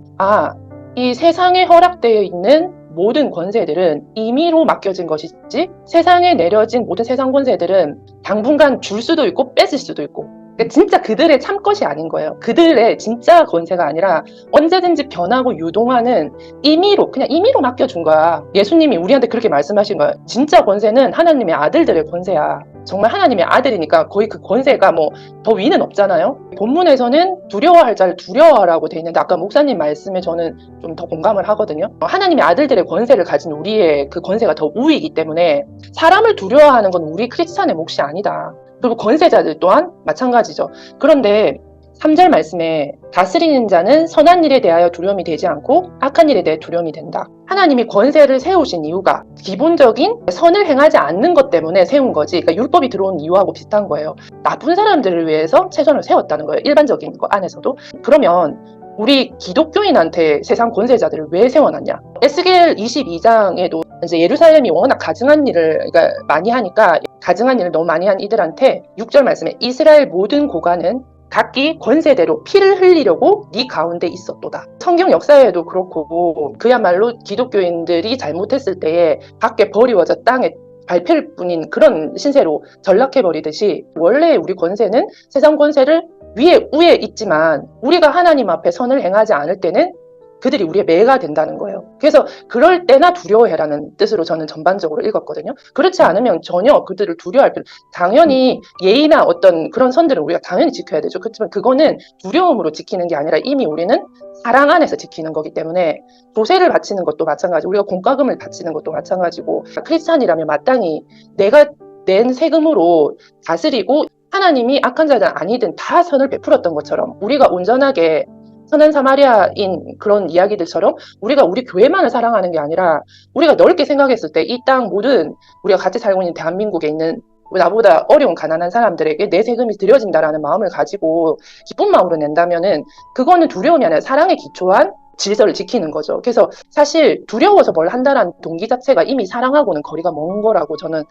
이 세상에 허락되어 있는 모든 권세들은 임의로 맡겨진 것이지 세상에 내려진 모든 세상 권세들은 당분간 줄 수도 있고 뺏을 수도 있고 그러니까 진짜 그들의 참 것이 아닌 거예요. 그들의 진짜 권세가 아니라 언제든지 변하고 유동하는 임의로 그냥 임의로 맡겨준 거야. 예수님이 우리한테 그렇게 말씀하신 거야. 진짜 권세는 하나님의 아들들의 권세야. 정말 하나님의 아들이니까 거의 그 권세가 뭐 더 위는 없잖아요. 본문에서는 두려워할 자를 두려워하라고 돼 있는데 아까 목사님 말씀에 저는 좀 더 공감을 하거든요. 하나님의 아들들의 권세를 가진 우리의 그 권세가 더 우위이기 때문에 사람을 두려워하는 건 우리 크리스찬의 몫이 아니다. 그리고 권세자들 또한 마찬가지죠. 그런데 3절 말씀에 다스리는 자는 선한 일에 대하여 두려움이 되지 않고 악한 일에 대해 두려움이 된다. 하나님이 권세를 세우신 이유가 기본적인 선을 행하지 않는 것 때문에 세운 거지. 그러니까 율법이 들어온 이유하고 비슷한 거예요. 나쁜 사람들을 위해서 최선을 세웠다는 거예요. 일반적인 거 안에서도. 그러면 우리 기독교인한테 세상 권세자들을 왜 세워놨냐? 에스겔 22장에도 이제 예루살렘이 워낙 가증한 일을 그러니까 많이 하니까 가증한 일을 너무 많이 한 이들한테 6절 말씀에 이스라엘 모든 고관은 각기 권세대로 피를 흘리려고 네 가운데 있었도다. 성경 역사에도 그렇고 그야말로 기독교인들이 잘못했을 때에 밖에 버리워져 땅에 밟힐 뿐인 그런 신세로 전락해버리듯이 원래 우리 권세는 세상 권세를 위에 있지만 우리가 하나님 앞에 선을 행하지 않을 때는 그들이 우리의 매가 된다는 거예요. 그래서 그럴 때나 두려워해라는 뜻으로 저는 전반적으로 읽었거든요. 그렇지 않으면 전혀 그들을 두려워할 필요 당연히 예의나 어떤 그런 선들을 우리가 당연히 지켜야 되죠. 그렇지만 그거는 두려움으로 지키는 게 아니라 이미 우리는 사랑 안에서 지키는 거기 때문에 조세를 바치는 것도 마찬가지고 우리가 공과금을 바치는 것도 마찬가지고 크리스찬이라면 마땅히 내가 낸 세금으로 다스리고 하나님이 악한 자든 아니든 다 선을 베풀었던 것처럼 우리가 온전하게 선한 사마리아인 그런 이야기들처럼 우리가 우리 교회만을 사랑하는 게 아니라 우리가 넓게 생각했을 때 이 땅 모든 우리가 같이 살고 있는 대한민국에 있는 나보다 어려운 가난한 사람들에게 내 세금이 드려진다라는 마음을 가지고 기쁜 마음으로 낸다면은 그거는 두려움이 아니라 사랑에 기초한 질서를 지키는 거죠. 그래서 사실 두려워서 뭘 한다는 동기 자체가 이미 사랑하고는 거리가 먼 거라고 저는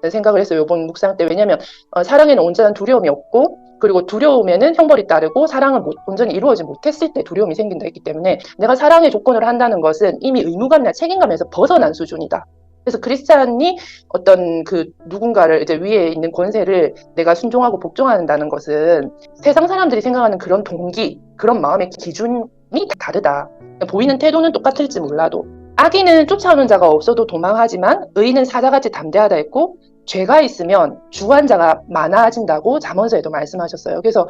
생각을 했어요. 이번 묵상 때. 왜냐하면 사랑에는 온전한 두려움이 없고 그리고 두려움에는 형벌이 따르고 사랑을 온전히 이루어지지 못했을 때 두려움이 생긴다 했기 때문에 내가 사랑의 조건을 한다는 것은 이미 의무감이나 책임감에서 벗어난 수준이다. 그래서 크리스찬이 어떤 그 누군가를 이제 위에 있는 권세를 내가 순종하고 복종한다는 것은 세상 사람들이 생각하는 그런 동기, 그런 마음의 기준이 다르다. 보이는 태도는 똑같을지 몰라도 악인은 쫓아오는 자가 없어도 도망하지만 의인은 사자같이 담대하다 했고 죄가 있으면 주관 자가 많아진다고 잠언서에도 말씀하셨어요. 그래서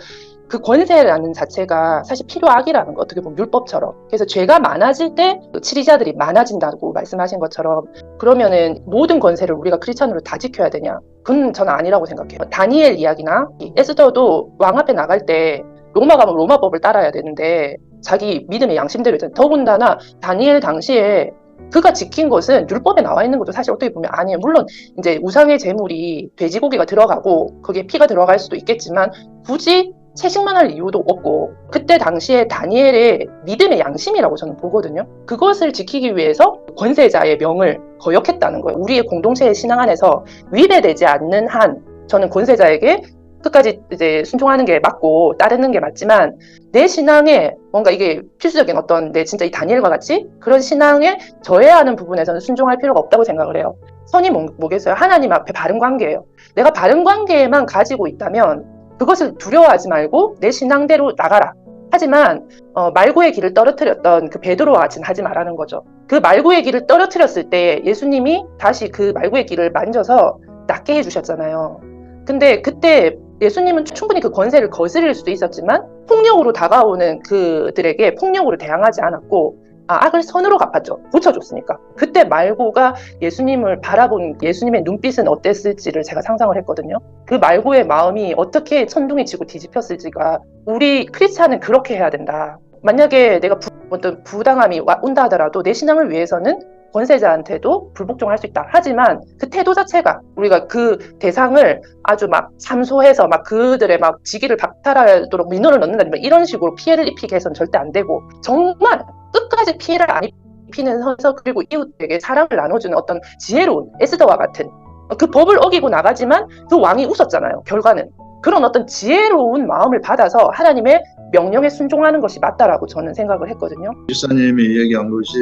그 권세라는 자체가 사실 필요악이라는 거, 어떻게 보면 율법처럼. 그래서 죄가 많아질 때 치리자들이 많아진다고 말씀하신 것처럼 그러면은 모든 권세를 우리가 크리스찬으로 다 지켜야 되냐? 그건 저는 아니라고 생각해요. 다니엘 이야기나 에스더도 왕 앞에 나갈 때 로마 가면 로마법을 따라야 되는데 자기 믿음의 양심대로 했잖아요. 더군다나 다니엘 당시에 그가 지킨 것은 율법에 나와 있는 것도 사실 어떻게 보면 아니에요. 물론 이제 우상의 제물이 돼지고기가 들어가고 거기에 피가 들어갈 수도 있겠지만 굳이 채식만 할 이유도 없고 그때 당시에 다니엘의 믿음의 양심이라고 저는 보거든요. 그것을 지키기 위해서 권세자의 명을 거역했다는 거예요. 우리의 공동체의 신앙 안에서 위배되지 않는 한 저는 권세자에게 끝까지 이제 순종하는 게 맞고 따르는 게 맞지만 내 신앙에 뭔가 이게 필수적인 어떤 내 진짜 이 다니엘과 같이 그런 신앙에 저해하는 부분에서는 순종할 필요가 없다고 생각을 해요. 선이 뭐겠어요? 하나님 앞에 바른 관계예요. 내가 바른 관계만 가지고 있다면 그것을 두려워하지 말고 내 신앙대로 나가라. 하지만 말고의 길을 떨어뜨렸던 그 베드로와 같이는 하지 말라는 거죠. 그 말고의 길을 떨어뜨렸을 때 예수님이 다시 그 말고의 길을 만져서 낫게 해주셨잖아요. 근데 그때 예수님은 충분히 그 권세를 거스릴 수도 있었지만 폭력으로 다가오는 그들에게 폭력으로 대항하지 않았고 악을 선으로 갚았죠. 고쳐줬으니까. 그때 말고가 예수님을 바라본 예수님의 눈빛은 어땠을지를 제가 상상을 했거든요. 그 말고의 마음이 어떻게 천둥이 치고 뒤집혔을지가 우리 크리스찬은 그렇게 해야 된다. 만약에 내가 어떤 부당함이 온다 하더라도 내 신앙을 위해서는 권세자한테도 불복종할 수 있다. 하지만 그 태도 자체가 우리가 그 대상을 아주 막 참소해서 막 그들의 막 직위를 박탈하도록 민원을 넣는다든지 이런 식으로 피해를 입히게 해서는 절대 안 되고 정말 끝까지 피해를 안 입히는 선서 그리고 이웃에게 사랑을 나눠주는 어떤 지혜로운 에스더와 같은 그 법을 어기고 나가지만 그 왕이 웃었잖아요. 결과는. 그런 어떤 지혜로운 마음을 받아서 하나님의 명령에 순종하는 것이 맞다라고 저는 생각을 했거든요. 지사님이 얘기한 것이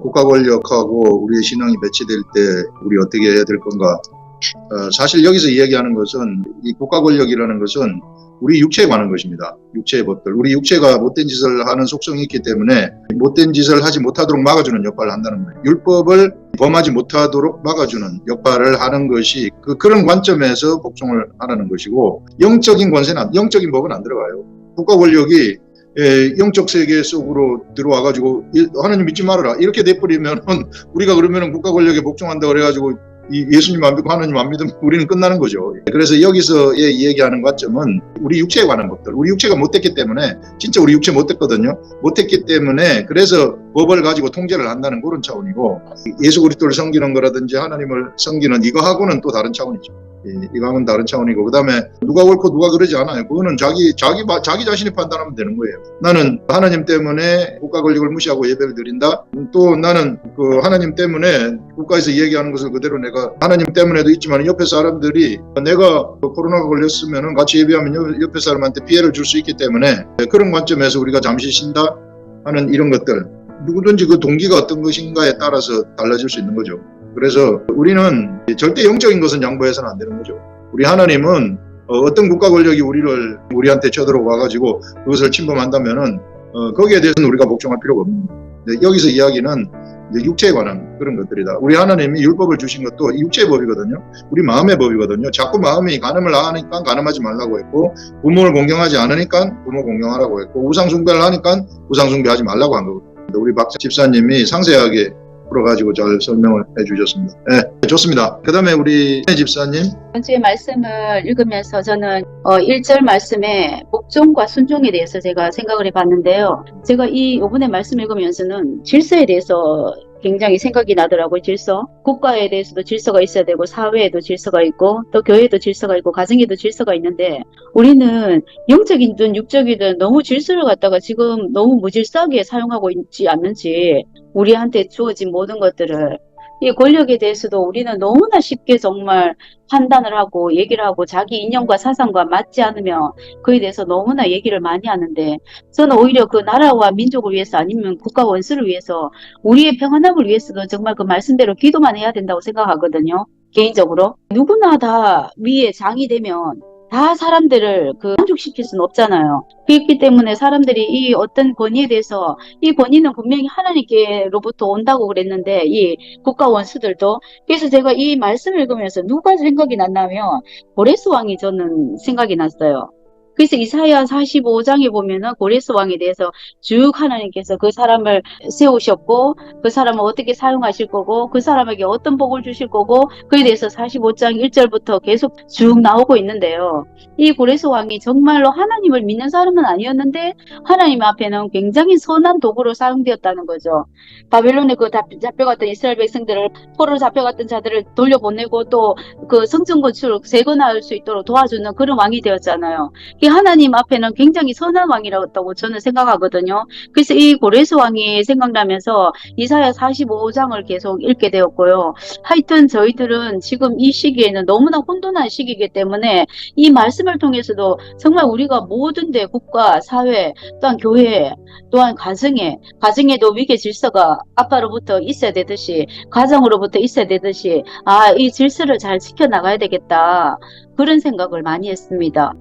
국가 권력하고 우리의 신앙이 배치될 때 우리 어떻게 해야 될 건가. 사실 여기서 이야기하는 것은 이 국가 권력이라는 것은 우리 육체에 관한 것입니다. 육체의 법들. 우리 육체가 못된 짓을 하는 속성이 있기 때문에 못된 짓을 하지 못하도록 막아주는 역할을 한다는 거예요. 율법을 범하지 못하도록 막아주는 역할을 하는 것이 그런 관점에서 복종을 하라는 것이고 영적인 권세는 영적인 법은 안 들어가요. 국가 권력이 영적 세계 속으로 들어와가지고 하나님 믿지 말아라 이렇게 돼버리면 우리가 그러면 국가 권력에 복종한다 그래가지고 예수님 안 믿고 하나님 안 믿으면 우리는 끝나는 거죠. 그래서 여기서 얘기하는 관점은 우리 육체에 관한 것들. 우리 육체가 못됐기 때문에 진짜 우리 육체 못됐거든요. 못했기 때문에 그래서 법을 가지고 통제를 한다는 그런 차원이고 예수 그리스도를 섬기는 거라든지 하나님을 섬기는 이거하고는 또 다른 차원이죠. 이거하고는 다른 차원이고 그다음에 누가 옳고 누가 그러지 않아요. 그거는 자기 자신이 판단하면 되는 거예요. 나는 하나님 때문에 국가 권력을 무시하고 예배를 드린다. 또 나는 그 하나님 때문에 국가에서 얘기하는 것을 그대로 내가 하나님 때문에도 있지만 옆에 사람들이 내가 코로나가 걸렸으면 같이 예배하면 옆에 사람한테 피해를 줄 수 있기 때문에 그런 관점에서 우리가 잠시 쉰다 하는 이런 것들 누구든지 그 동기가 어떤 것인가에 따라서 달라질 수 있는 거죠. 그래서 우리는 절대 영적인 것은 양보해서는 안 되는 거죠. 우리 하나님은 어떤 국가 권력이 우리한테 쳐들어와가지고 그것을 침범한다면은 거기에 대해서는 우리가 복종할 필요가 없는 거예요. 여기서 이야기는 육체에 관한 그런 것들이다. 우리 하나님이 율법을 주신 것도 육체의 법이거든요. 우리 마음의 법이거든요. 자꾸 마음이 간음을 하니까 간음하지 말라고 했고 부모를 공경하지 않으니까 부모 공경하라고 했고 우상 숭배를 하니까 우상 숭배하지 말라고 한 거거든요. 우리 박 집사님이 상세하게 풀어가지고 잘 설명을 해주셨습니다. 네, 좋습니다. 그 다음에 우리 집사님. 번째 말씀을 읽으면서 저는 1절 말씀에 복종과 순종에 대해서 제가 생각을 해봤는데요. 제가 이번에 말씀 읽으면서는 질서에 대해서 굉장히 생각이 나더라고요. 질서. 국가에 대해서도 질서가 있어야 되고 사회에도 질서가 있고 또 교회에도 질서가 있고 가정에도 질서가 있는데 우리는 영적이든 육적이든 너무 질서를 갖다가 지금 너무 무질서하게 사용하고 있지 않는지 우리한테 주어진 모든 것들을 이 권력에 대해서도 우리는 너무나 쉽게 정말 판단을 하고 얘기를 하고 자기 이념과 사상과 맞지 않으면 그에 대해서 너무나 얘기를 많이 하는데 저는 오히려 그 나라와 민족을 위해서 아니면 국가 원수를 위해서 우리의 평안함을 위해서도 정말 그 말씀대로 기도만 해야 된다고 생각하거든요. 개인적으로. 누구나 다 위에 장이 되면 다 사람들을 만족시킬 수는 없잖아요. 그렇기 때문에 사람들이 이 어떤 권위에 대해서 이 권위는 분명히 하나님께로부터 온다고 그랬는데 이 국가 원수들도 그래서 제가 이 말씀을 읽으면서 누가 생각이 났냐면 고레스 왕이 저는 생각이 났어요. 그래서 이사야 45장에 보면은 고레스 왕에 대해서 쭉 하나님께서 그 사람을 세우셨고 그 사람을 어떻게 사용하실 거고 그 사람에게 어떤 복을 주실 거고 그에 대해서 45장 1절부터 계속 쭉 나오고 있는데요. 이 고레스 왕이 정말로 하나님을 믿는 사람은 아니었는데 하나님 앞에는 굉장히 선한 도구로 사용되었다는 거죠. 바벨론에 그 잡혀갔던 이스라엘 백성들을 포로로 잡혀갔던 자들을 돌려보내고 또 그 성전 건축을 재건할 수 있도록 도와주는 그런 왕이 되었잖아요. 하나님 앞에는 굉장히 선한 왕이라고 저는 생각하거든요. 그래서 이 고레스 왕이 생각나면서 이사야 45장을 계속 읽게 되었고요. 하여튼 저희들은 지금 이 시기에는 너무나 혼돈한 시기이기 때문에 이 말씀을 통해서도 정말 우리가 모든 데 국가, 사회, 또한 교회, 또한 가정에도 위계 질서가 아빠로부터 있어야 되듯이 가정으로부터 있어야 되듯이 이 질서를 잘 지켜나가야 되겠다. 그런 생각을 많이 했습니다.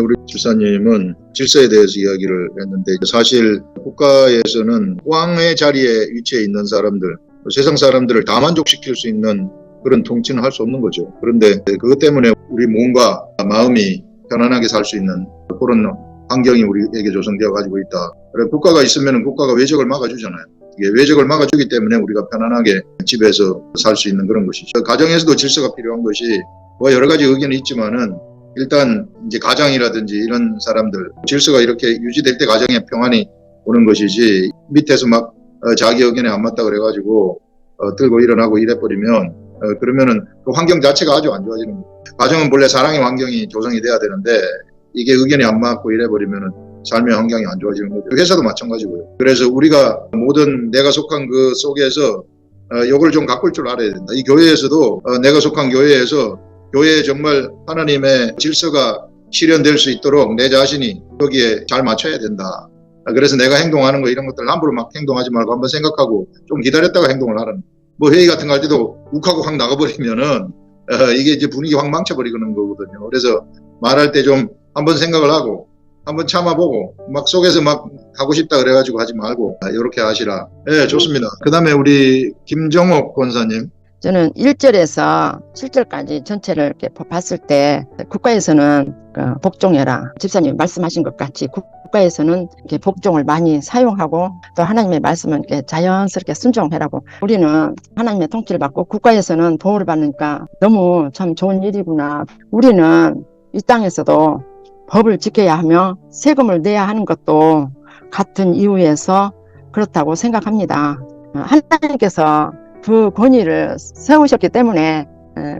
우리 집사님은 질서에 대해서 이야기를 했는데 사실 국가에서는 왕의 자리에 위치해 있는 사람들, 세상 사람들을 다 만족시킬 수 있는 그런 통치는 할 수 없는 거죠. 그런데 그것 때문에 우리 몸과 마음이 편안하게 살 수 있는 그런 환경이 우리에게 조성되어 가지고 있다. 그래서 국가가 있으면 국가가 외적을 막아주잖아요. 이게 외적을 막아주기 때문에 우리가 편안하게 집에서 살 수 있는 그런 것이죠. 가정에서도 질서가 필요한 것이 여러 가지 의견이 있지만은 일단 이제 가장이라든지 이런 사람들 질서가 이렇게 유지될 때 가정에 평안이 오는 것이지 밑에서 막 자기 의견에 안 맞다 그래가지고 들고 일어나고 이래버리면 그러면은 그 환경 자체가 아주 안 좋아지는 거예요. 가정은 본래 사랑의 환경이 조성이 돼야 되는데 이게 의견이 안 맞고 이래버리면은 삶의 환경이 안 좋아지는 거죠. 회사도 마찬가지고요. 그래서 우리가 모든 내가 속한 그 속에서 요걸 좀 가꿀 줄 알아야 된다. 이 교회에서도 내가 속한 교회에서 교회에 정말 하나님의 질서가 실현될 수 있도록 내 자신이 거기에 잘 맞춰야 된다. 그래서 내가 행동하는 거 이런 것들 함부로 막 행동하지 말고 한번 생각하고 좀 기다렸다가 행동을 하라는. 회의 같은 거 할 때도 욱하고 확 나가버리면은 이게 이제 분위기 확 망쳐버리는 거거든요. 그래서 말할 때 좀 한번 생각을 하고 한번 참아보고 막 속에서 막 하고 싶다 그래가지고 하지 말고 이렇게 하시라. 네, 좋습니다. 그 다음에 우리 김정옥 권사님. 저는 1절에서 7절까지 전체를 이렇게 봤을 때 국가에서는 복종해라. 집사님 말씀하신 것 같이 국가에서는 이렇게 복종을 많이 사용하고 또 하나님의 말씀은 이렇게 자연스럽게 순종해라고. 우리는 하나님의 통치를 받고 국가에서는 보호를 받으니까 너무 참 좋은 일이구나. 우리는 이 땅에서도 법을 지켜야 하며 세금을 내야 하는 것도 같은 이유에서 그렇다고 생각합니다. 하나님께서 그 권위를 세우셨기 때문에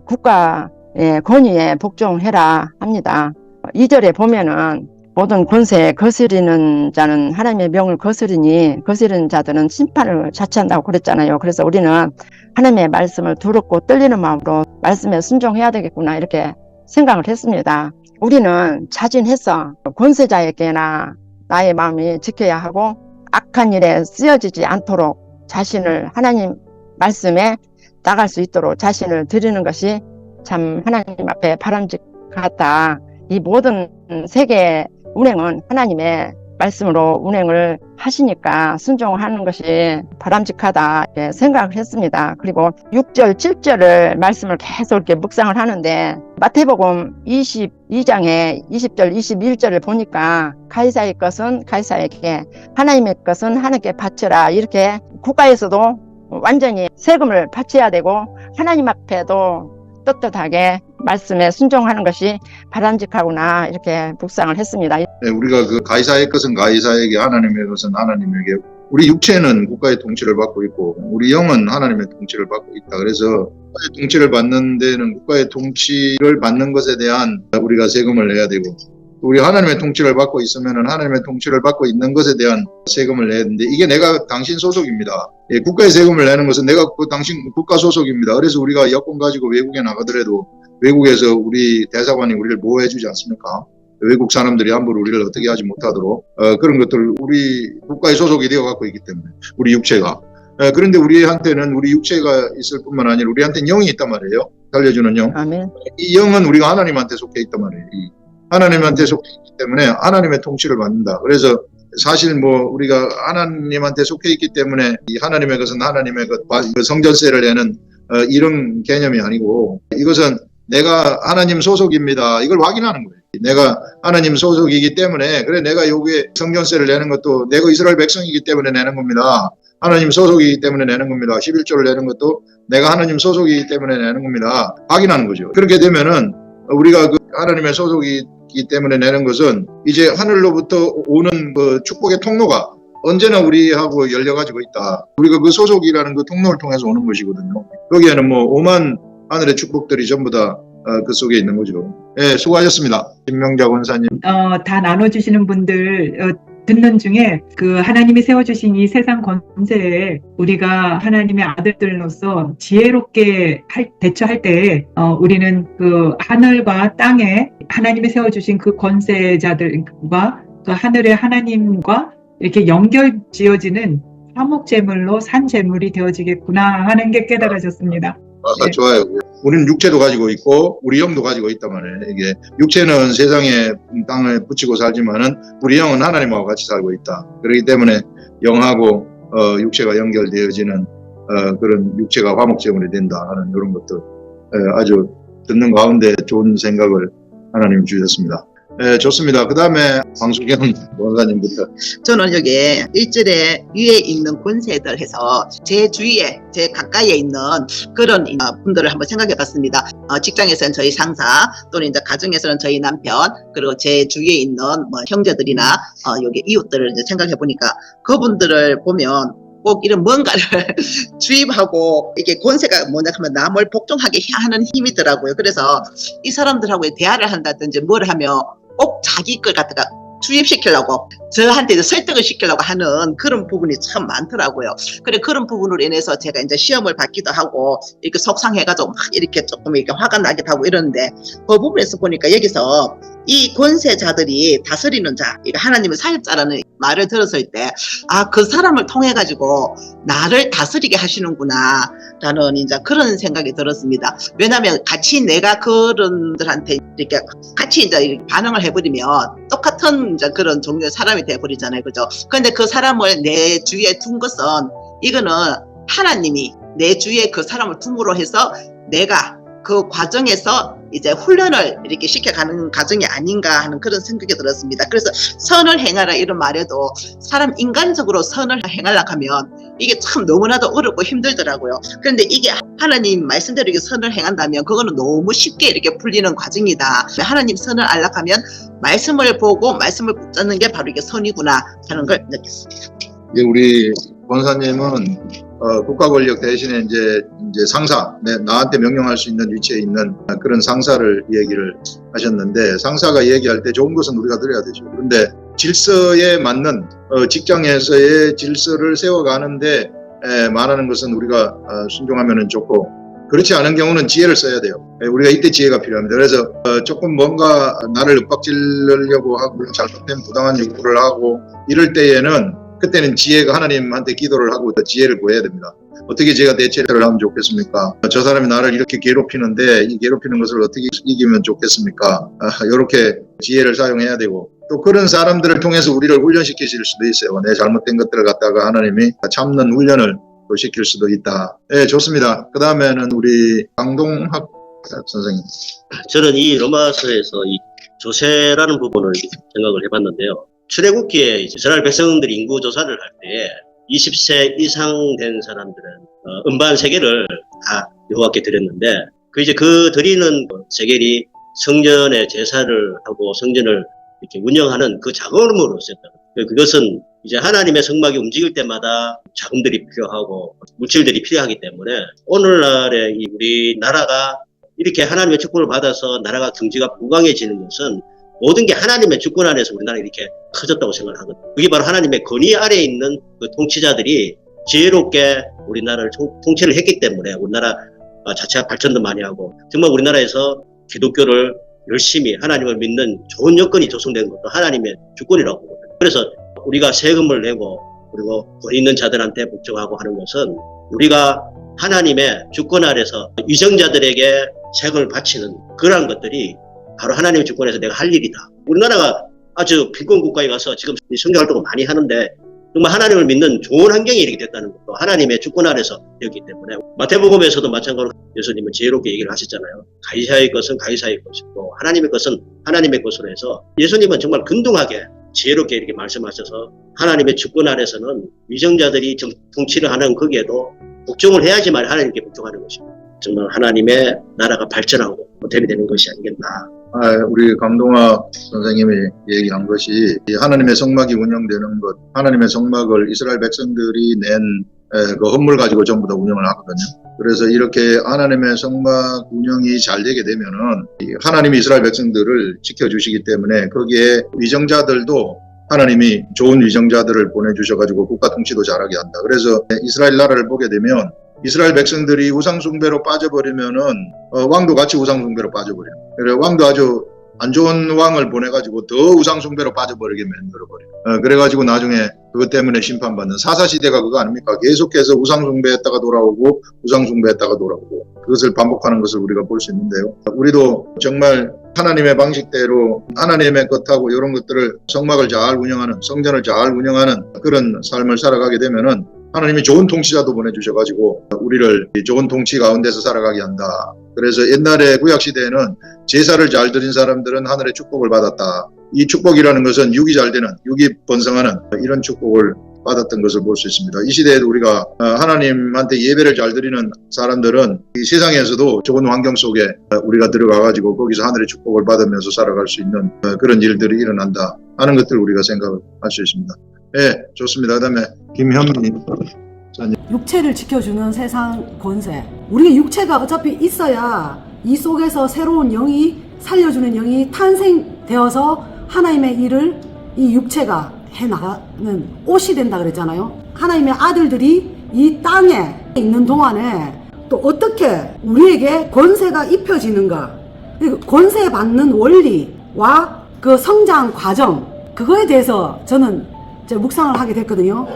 국가의 권위에 복종해라 합니다. 2절에 보면은 모든 권세에 거스리는 자는 하나님의 명을 거스리는 자들은 심판을 자취한다고 그랬잖아요. 그래서 우리는 하나님의 말씀을 두렵고 떨리는 마음으로 말씀에 순종해야 되겠구나 이렇게 생각을 했습니다. 우리는 자진해서 권세자에게나 나의 마음이 지켜야 하고 악한 일에 쓰여지지 않도록 자신을 하나님 말씀에 나갈 수 있도록 자신을 드리는 것이 참 하나님 앞에 바람직하다. 이 모든 세계 운행은 하나님의 말씀으로 운행을 하시니까 순종하는 것이 바람직하다 이렇게 생각을 했습니다. 그리고 6절, 7절을 말씀을 계속 이렇게 묵상을 하는데 마태복음 22장에 20절, 21절을 보니까 가이사의 것은 가이사에게 하나님의 것은 하나님께 바쳐라. 이렇게 국가에서도 완전히 세금을 바쳐야 되고 하나님 앞에도 떳떳하게 말씀에 순종하는 것이 바람직하구나 이렇게 묵상을 했습니다. 네, 우리가 그 가이사의 것은 가이사에게 하나님의 것은 하나님에게 우리 육체는 국가의 통치를 받고 있고 우리 영은 하나님의 통치를 받고 있다. 그래서 국가의 통치를 받는 데는 국가의 통치를 받는 것에 대한 우리가 세금을 내야 되고 우리 하나님의 통치를 받고 있으면은 하나님의 통치를 받고 있는 것에 대한 세금을 내야 되는데 이게 내가 당신 소속입니다. 예, 국가의 세금을 내는 것은 내가 당신 국가 소속입니다. 그래서 우리가 여권 가지고 외국에 나가더라도 외국에서 우리 대사관이 우리를 보호해 주지 않습니까? 외국 사람들이 함부로 우리를 어떻게 하지 못하도록 그런 것들 우리 국가의 소속이 되어 갖고 있기 때문에 우리 육체가 그런데 우리한테는 우리 육체가 있을 뿐만 아니라 우리한테는 영이 있단 말이에요. 살려주는 영. 아멘. 이 영은 우리가 하나님한테 속해 있단 말이에요. 하나님한테 속해 있기 때문에 하나님의 통치를 받는다. 그래서 사실 뭐 우리가 하나님한테 속해 있기 때문에 이 하나님의 것은 하나님의 것, 성전세를 내는 이런 개념이 아니고 이것은 내가 하나님 소속입니다. 이걸 확인하는 거예요. 내가 하나님 소속이기 때문에 그래 내가 여기에 성전세를 내는 것도 내가 이스라엘 백성이기 때문에 내는 겁니다. 하나님 소속이기 때문에 내는 겁니다. 11조를 내는 것도 내가 하나님 소속이기 때문에 내는 겁니다. 확인하는 거죠. 그렇게 되면은 우리가 그 하나님의 소속이기 때문에 내는 것은 이제 하늘로부터 오는 그 축복의 통로가 언제나 우리하고 열려가지고 있다. 우리가 그 소속이라는 그 통로를 통해서 오는 것이거든요. 거기에는 뭐 오만 하늘의 축복들이 전부 다 그 속에 있는 거죠. 예, 수고하셨습니다. 김명자 권사님. 다 나눠주시는 분들 듣는 중에 그 하나님이 세워주신 이 세상 권세에 우리가 하나님의 아들들로서 지혜롭게 대처할 때 우리는 그 하늘과 땅에 하나님이 세워주신 그 권세자들과 그 하늘의 하나님과 이렇게 연결 지어지는 화목제물로 산제물이 되어지겠구나 하는 게 깨달아졌습니다. 네. 좋아요. 우리는 육체도 가지고 있고 우리 영도 가지고 있단 말이에요. 이게 육체는 세상에 땅에 붙이고 살지만은 우리 영은 하나님하고 같이 살고 있다. 그렇기 때문에 영하고 육체가 연결되어지는 그런 육체가 화목제물이 된다 하는 이런 것들 아주 듣는 가운데 좋은 생각을 하나님 주셨습니다. 네, 좋습니다. 그 다음에 황수경 원사님부터. 저는 여기 1절에 위에 있는 권세들 해서 제 주위에, 제 가까이에 있는 그런 분들을 한번 생각해 봤습니다. 직장에서는 저희 상사, 또는 이제 가정에서는 저희 남편, 그리고 제 주위에 있는 뭐 형제들이나 여기 이웃들을 이제 생각해 보니까 그분들을 보면 꼭 이런 뭔가를 주입하고 이게 권세가 뭐냐 하면 남을 복종하게 하는 힘이더라고요. 그래서 이 사람들하고 대화를 한다든지 뭘 하면 꼭 자기 걸 갖다가 주입시키려고 저한테 설득을 시키려고 하는 그런 부분이 참 많더라고요. 그래 그런 부분으로 인해서 제가 이제 시험을 받기도 하고 이렇게 속상해가지고 막 이렇게 조금 이렇게 화가 나기도 하고 이러는데 그 부분에서 보니까 여기서 이 권세자들이 다스리는 자, 하나님의 사역자라는 말을 들었을 때, 그 사람을 통해 가지고 나를 다스리게 하시는구나 라는 이제 그런 생각이 들었습니다. 왜냐하면 같이 내가 그런들한테 이렇게 같이 이제 반응을 해버리면 똑같은 이제 그런 종류의 사람이 돼버리잖아요, 그죠? 그런데 그 사람을 내 주위에 둔 것은 이거는 하나님이 내 주위에 그 사람을 둠으로 해서 내가 그 과정에서 이제 훈련을 이렇게 시켜가는 과정이 아닌가 하는 그런 생각이 들었습니다. 그래서 선을 행하라 이런 말에도 사람 인간적으로 선을 행하려고 하면 이게 참 너무나도 어렵고 힘들더라고요. 그런데 이게 하나님 말씀대로 이렇게 선을 행한다면 그거는 너무 쉽게 이렇게 풀리는 과정이다. 하나님 선을 알려고 하면 말씀을 보고 말씀을 붙잡는 게 바로 이게 선이구나 하는 걸 느꼈습니다. 우리 권사님은 국가 권력 대신에 이제 상사, 나한테 명령할 수 있는 위치에 있는 그런 상사를 얘기를 하셨는데 상사가 얘기할 때 좋은 것은 우리가 들어야 되죠. 그런데 질서에 맞는 직장에서의 질서를 세워가는데 말하는 것은 우리가 순종하면은 좋고 그렇지 않은 경우는 지혜를 써야 돼요. 우리가 이때 지혜가 필요합니다. 그래서 조금 뭔가 나를 윽박지르려고 하고 잘못된 부당한 요구를 하고 이럴 때에는 그때는 지혜가 하나님한테 기도를 하고 지혜를 구해야 됩니다. 어떻게 제가 대처를 하면 좋겠습니까? 저 사람이 나를 이렇게 괴롭히는데 이 괴롭히는 것을 어떻게 이기면 좋겠습니까? 이렇게 지혜를 사용해야 되고 또 그런 사람들을 통해서 우리를 훈련시키실 수도 있어요. 내 잘못된 것들을 갖다가 하나님이 참는 훈련을 또 시킬 수도 있다. 네, 좋습니다. 그 다음에는 우리 강동학 선생님. 저는 이 로마서에서 이 조세라는 부분을 생각을 해봤는데요. 출애굽기에 이스라엘 백성들이 인구 조사를 할 때 20세 이상 된 사람들은 음반 3개를 다 여호와께 드렸는데 그 드리는 세겔이 성전에 제사를 하고 성전을 이렇게 운영하는 그 자금으로 썼다. 그것은 이제 하나님의 성막이 움직일 때마다 자금들이 필요하고 물질들이 필요하기 때문에 오늘날의 우리 나라가 이렇게 하나님의 축복을 받아서 나라가 경제가 부강해지는 것은 모든 게 하나님의 주권 안에서 우리나라가 이렇게 커졌다고 생각을 하거든요. 그게 바로 하나님의 권위 아래에 있는 그 통치자들이 지혜롭게 우리나라를 통치를 했기 때문에 우리나라 자체가 발전도 많이 하고 정말 우리나라에서 기독교를 열심히 하나님을 믿는 좋은 여건이 조성된 것도 하나님의 주권이라고 보거든요. 그래서 우리가 세금을 내고 그리고 권 있는 자들한테 복종하고 하는 것은 우리가 하나님의 주권 아래서 위정자들에게 세금을 바치는 그러한 것들이 바로 하나님의 주권에서 내가 할 일이다. 우리나라가 아주 빈곤 국가에 가서 지금 선교활동을 많이 하는데 정말 하나님을 믿는 좋은 환경이 이렇게 됐다는 것도 하나님의 주권 아래서 되었기 때문에 마태복음에서도 마찬가지로 예수님은 지혜롭게 얘기를 하셨잖아요. 가이사의 것은 가이사의 것이고 하나님의 것은 하나님의 것으로 해서 예수님은 정말 근동하게 지혜롭게 이렇게 말씀하셔서 하나님의 주권 아래서는 위정자들이 통치를 하는 거기에도 복종을 해야지만 하나님께 복종하는 것입니다. 정말 하나님의 나라가 발전하고 보탬이 되는 것이 아니겠나. 우리 강동화 선생님이 얘기한 것이 하나님의 성막이 운영되는 것, 하나님의 성막을 이스라엘 백성들이 낸 그 헌물 가지고 전부 다 운영을 하거든요. 그래서 이렇게 하나님의 성막 운영이 잘 되게 되면은 하나님이 이스라엘 백성들을 지켜주시기 때문에 거기에 위정자들도 하나님이 좋은 위정자들을 보내주셔가지고 국가 통치도 잘하게 한다. 그래서 이스라엘 나라를 보게 되면 이스라엘 백성들이 우상숭배로 빠져버리면은 왕도 같이 우상숭배로 빠져버려요. 그래서 왕도 아주 안 좋은 왕을 보내가지고 더 우상숭배로 빠져버리게 만들어버려요. 그래가지고 나중에 그것 때문에 심판받는 사사시대가 그거 아닙니까? 계속해서 우상숭배했다가 돌아오고 우상숭배했다가 돌아오고 그것을 반복하는 것을 우리가 볼 수 있는데요. 우리도 정말 하나님의 방식대로 하나님의 것하고 이런 것들을 성막을 잘 운영하는 성전을 잘 운영하는 그런 삶을 살아가게 되면은 하나님이 좋은 통치자도 보내주셔가지고 우리를 좋은 통치 가운데서 살아가게 한다. 그래서 옛날에 구약시대에는 제사를 잘 드린 사람들은 하늘의 축복을 받았다. 이 축복이라는 것은 육이 잘 되는, 육이 번성하는 이런 축복을 받았던 것을 볼 수 있습니다. 이 시대에도 우리가 하나님한테 예배를 잘 드리는 사람들은 이 세상에서도 좋은 환경 속에 우리가 들어가가지고 거기서 하늘의 축복을 받으면서 살아갈 수 있는 그런 일들이 일어난다 하는 것들을 우리가 생각을 할 수 있습니다. 네, 좋습니다. 그 다음에 김현민. 육체를 지켜주는 세상 권세. 우리 육체가 어차피 있어야 이 속에서 새로운 영이 살려주는 영이 탄생되어서 하나님의 일을 이 육체가 해나가는 옷이 된다 그랬잖아요. 하나님의 아들들이 이 땅에 있는 동안에 또 어떻게 우리에게 권세가 입혀지는가, 권세 받는 원리와 그 성장 과정, 그거에 대해서 저는 묵상을 하게 됐거든요.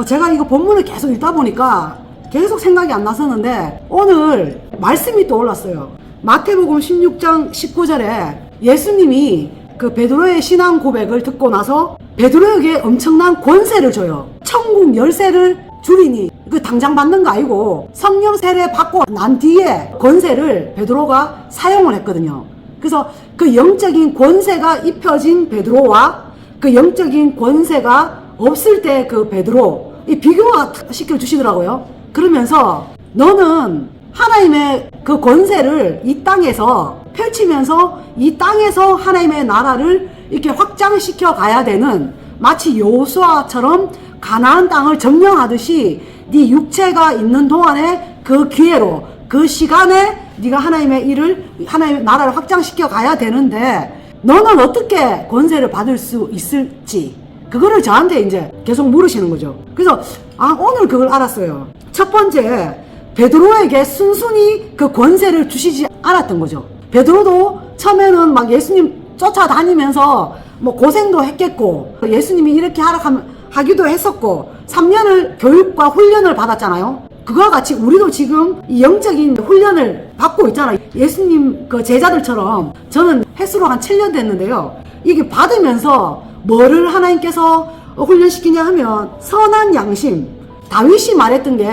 제가 이거 본문을 계속 읽다 보니까 계속 생각이 안 나섰는데 오늘 말씀이 떠올랐어요. 마태복음 16장 19절에 예수님이 그 베드로의 신앙 고백을 듣고 나서 베드로에게 엄청난 권세를 줘요. 천국 열쇠를 주리니, 그 당장 받는 거 아니고 성령 세례 받고 난 뒤에 권세를 베드로가 사용을 했거든요. 그래서 그 영적인 권세가 입혀진 베드로와 그 영적인 권세가 없을 때 그 베드로, 이 비교가 시켜주시더라고요. 그러면서 너는 하나님의 그 권세를 이 땅에서 펼치면서 이 땅에서 하나님의 나라를 이렇게 확장시켜 가야 되는, 마치 여호수아처럼 가나안 땅을 점령하듯이 네 육체가 있는 동안에 그 기회로 그 시간에 네가 하나님의 일을, 하나님의 나라를 확장시켜 가야 되는데 너는 어떻게 권세를 받을 수 있을지, 그거를 저한테 이제 계속 물으시는 거죠. 그래서 오늘 그걸 알았어요. 첫 번째, 베드로에게 순순히 그 권세를 주시지 않았던 거죠. 베드로도 처음에는 막 예수님 쫓아다니면서 뭐 고생도 했겠고 예수님이 이렇게 하기도 했었고 3년을 교육과 훈련을 받았잖아요. 그와 같이 우리도 지금 이 영적인 훈련을 받고 있잖아요. 예수님 그 제자들처럼 저는 횟수로 한 7년 됐는데요. 이게 받으면서 뭐를 하나님께서 훈련시키냐 하면 선한 양심, 다윗이 말했던 게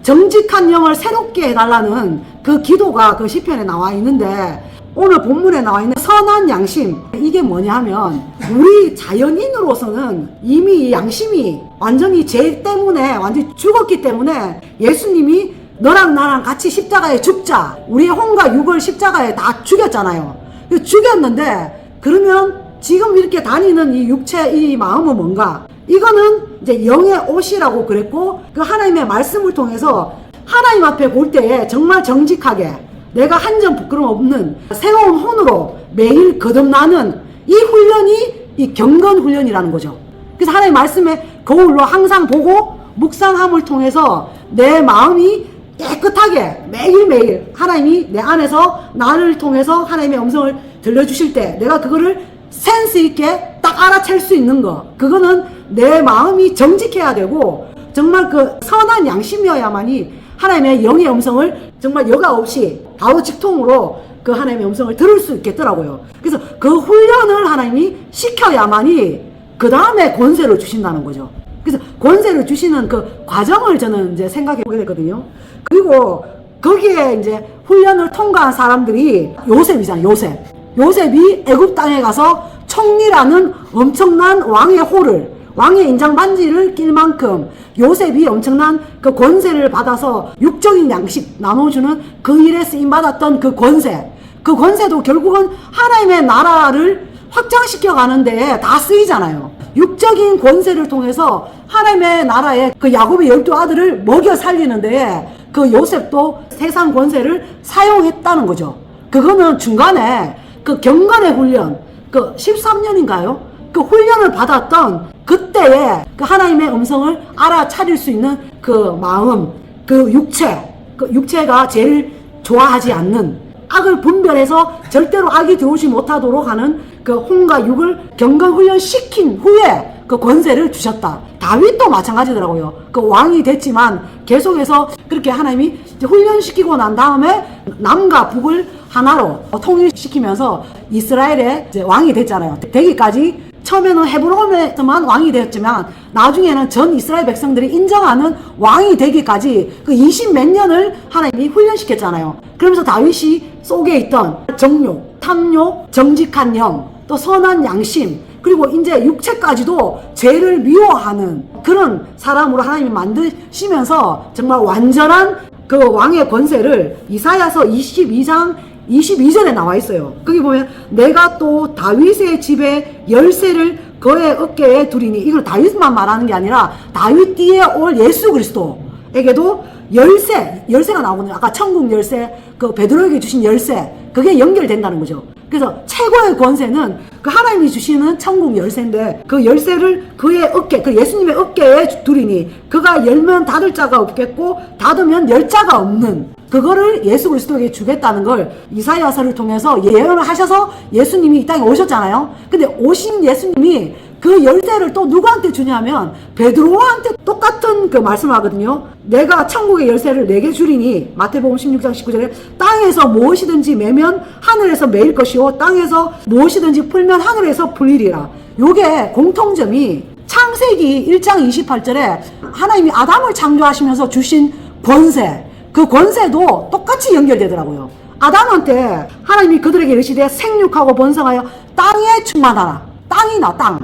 정직한 영을 새롭게 해달라는 그 기도가 그 시편에 나와 있는데 오늘 본문에 나와 있는 선한 양심, 이게 뭐냐 하면 우리 자연인으로서는 이미 양심이 완전히 죄 때문에 완전히 죽었기 때문에 예수님이 너랑 나랑 같이 십자가에 죽자, 우리의 혼과 육을 십자가에 다 죽였잖아요. 죽였는데 그러면 지금 이렇게 다니는 이 육체, 이 마음은 뭔가? 이거는 이제 영의 옷이라고 그랬고, 그 하나님의 말씀을 통해서 하나님 앞에 볼 때에 정말 정직하게 내가 한 점 부끄럼 없는 새로운 혼으로 매일 거듭나는 이 훈련이 이 경건 훈련이라는 거죠. 그래서 하나님의 말씀에 거울로 항상 보고 묵상함을 통해서 내 마음이 깨끗하게 매일매일 하나님이 내 안에서 나를 통해서 하나님의 음성을 들려주실 때 내가 그거를 센스 있게 딱 알아챌 수 있는 거, 그거는 내 마음이 정직해야 되고 정말 그 선한 양심이어야만이 하나님의 영의 음성을 정말 여과 없이 바로 직통으로 그 하나님의 음성을 들을 수 있겠더라고요. 그래서 그 훈련을 하나님이 시켜야만이 그 다음에 권세를 주신다는 거죠. 그래서 권세를 주시는 그 과정을 저는 이제 생각해 보게 됐거든요. 그리고 거기에 이제 훈련을 통과한 사람들이 요셉이잖아요. 요셉이 애굽 땅에 가서 총리라는 엄청난 왕의 호를, 왕의 인장 반지를 낄 만큼 요셉이 엄청난 그 권세를 받아서 육적인 양식 나눠주는 그 일에 쓰임 받았던 그 권세도 결국은 하나님의 나라를 확장시켜 가는데 다 쓰이잖아요. 육적인 권세를 통해서 하나님의 나라에 그 야곱의 12아들을 먹여 살리는데 그 요셉도 세상 권세를 사용했다는 거죠. 그거는 중간에 그 경건의 훈련, 그 13년인가요? 그 훈련을 받았던 그때에 그 하나님의 음성을 알아차릴 수 있는 그 마음, 그 육체가 제일 좋아하지 않는 악을 분별해서 절대로 악이 들어오지 못하도록 하는 그 혼과 육을 경건 훈련시킨 후에 그 권세를 주셨다. 다윗도 마찬가지더라고요. 그 왕이 됐지만 계속해서 그렇게 하나님이 훈련시키고 난 다음에 남과 북을 하나로 통일시키면서 이스라엘의 이제 왕이 됐잖아요. 되기까지 처음에는 헤브론에서만 왕이 되었지만 나중에는 전 이스라엘 백성들이 인정하는 왕이 되기까지 그 20몇 년을 하나님이 훈련시켰잖아요. 그러면서 다윗이 속에 있던 정욕, 탐욕, 정직한 영, 또 선한 양심, 그리고 이제 육체까지도 죄를 미워하는 그런 사람으로 하나님이 만드시면서 정말 완전한 그 왕의 권세를 이사야서 22장 22절에 나와 있어요. 거기 보면 내가 또 다윗의 집에 열쇠를 그의 어깨에 두리니, 이걸 다윗만 말하는 게 아니라 다윗 뒤에 올 예수 그리스도에게도 열쇠가 나오거든요. 아까 천국 열쇠, 그 베드로에게 주신 열쇠, 그게 연결된다는 거죠. 그래서 최고의 권세는 그 하나님이 주시는 천국 열쇠인데 그 열쇠를 그의 어깨, 그 예수님의 어깨에 두리니 그가 열면 닫을 자가 없겠고 닫으면 열 자가 없는, 그거를 예수 그리스도에게 주겠다는 걸 이사야서를 통해서 예언을 하셔서 예수님이 이 땅에 오셨잖아요. 근데 오신 예수님이 그 열쇠를 또 누구한테 주냐면 베드로한테 똑같은 그 말씀을 하거든요. 내가 천국의 열쇠를 내게 주리니, 마태복음 16장 19절에 땅에서 무엇이든지 매면 하늘에서 매일 것이요 땅에서 무엇이든지 풀면 하늘에서 풀리리라. 요게 공통점이 창세기 1장 28절에 하나님이 아담을 창조하시면서 주신 권세, 그 권세도 똑같이 연결되더라고요. 아담한테 하나님이 그들에게 이르시되 생육하고 번성하여 땅에 충만하라. 땅이나 땅.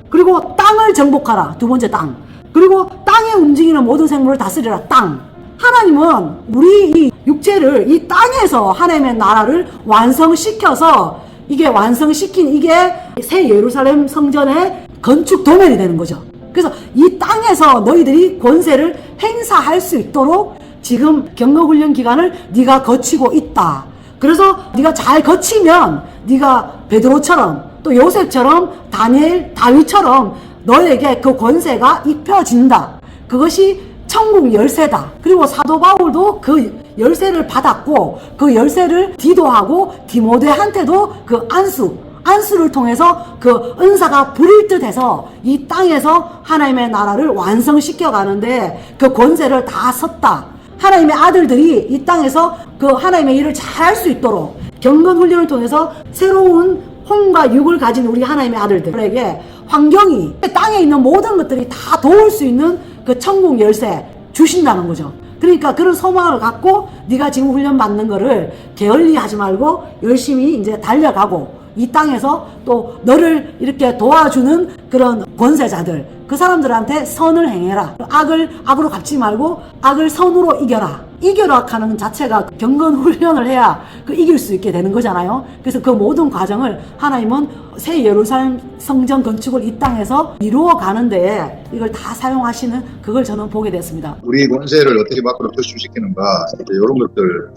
그리고 땅을 정복하라. 두 번째 땅. 그리고 땅에 움직이는 모든 생물을 다스리라. 땅. 하나님은 우리 이 육체를 이 땅에서 하나님의 나라를 완성시켜서 이게 완성시킨 이게 새 예루살렘 성전의 건축 도면이 되는 거죠. 그래서 이 땅에서 너희들이 권세를 행사할 수 있도록 지금 경거훈련 기간을 네가 거치고 있다. 그래서 네가 잘 거치면 네가 베드로처럼 또 요셉처럼 다니엘, 다윗처럼 너에게 그 권세가 입혀진다. 그것이 천국 열쇠다. 그리고 사도 바울도 그 열쇠를 받았고 그 열쇠를 디도하고 디모데한테도 그 안수를 통해서 그 은사가 부릴 듯 해서 이 땅에서 하나님의 나라를 완성시켜 가는데 그 권세를 다 썼다. 하나님의 아들들이 이 땅에서 그 하나님의 일을 잘할 수 있도록 경건 훈련을 통해서 새로운 혼과 육을 가진 우리 하나님의 아들들에게 환경이, 땅에 있는 모든 것들이 다 도울 수 있는 그 천국 열쇠 주신다는 거죠. 그러니까 그런 소망을 갖고 네가 지금 훈련 받는 거를 게을리 하지 말고 열심히 이제 달려가고 이 땅에서 또 너를 이렇게 도와주는 그런 권세자들, 그 사람들한테 선을 행해라. 악을 악으로 갚지 말고 악을 선으로 이겨라. 이겨라 하는 자체가 경건 훈련을 해야 그 이길 수 있게 되는 거잖아요. 그래서 그 모든 과정을 하나님은 새 예루살렘 성전 건축을 이 땅에서 이루어 가는데 이걸 다 사용하시는 그걸 저는 보게 됐습니다. 우리 권세를 어떻게 밖으로 표출시키는가 이런 것들을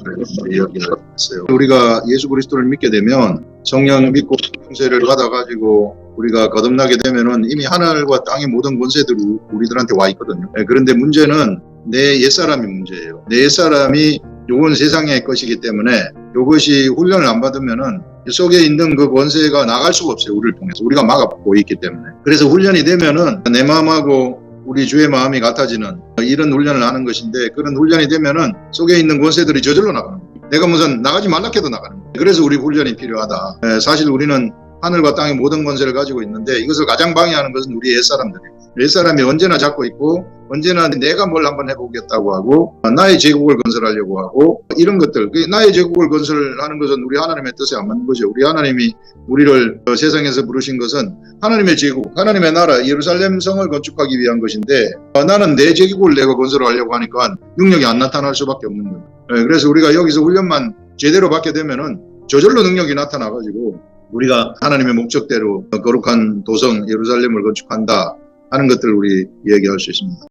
이야기를 했어요. 우리가 예수 그리스도를 믿게 되면 성령 믿고 권세를 받아가지고 우리가 거듭나게 되면은 이미 하늘과 땅의 모든 권세들이 우리들한테 와 있거든요. 그런데 문제는 내 옛사람이 문제예요. 내 옛사람이 요건 세상의 것이기 때문에 이것이 훈련을 안 받으면은 속에 있는 그 권세가 나갈 수가 없어요. 우리를 통해서. 우리가 막아보고 있기 때문에. 그래서 훈련이 되면은 내 마음하고 우리 주의 마음이 같아지는 이런 훈련을 하는 것인데, 그런 훈련이 되면은 속에 있는 권세들이 저절로 나가는 거예요. 내가 무슨 나가지 말라 해도 나가는 거예요. 그래서 우리 훈련이 필요하다. 사실 우리는 하늘과 땅의 모든 권세를 가지고 있는데 이것을 가장 방해하는 것은 우리 옛사람들이에요. 옛사람이 언제나 잡고 있고 언제나 내가 뭘 한번 해보겠다고 하고 나의 제국을 건설하려고 하고 이런 것들, 나의 제국을 건설하는 것은 우리 하나님의 뜻에 안 맞는 거죠. 우리 하나님이 우리를 세상에서 부르신 것은 하나님의 제국, 하나님의 나라, 예루살렘 성을 건축하기 위한 것인데 나는 내 제국을 내가 건설하려고 하니까 능력이 안 나타날 수밖에 없는 거예요. 그래서 우리가 여기서 훈련만 제대로 받게 되면은 저절로 능력이 나타나가지고 우리가 하나님의 목적대로 거룩한 도성 예루살렘을 건축한다 하는 것들을 우리 얘기할 수 있습니다.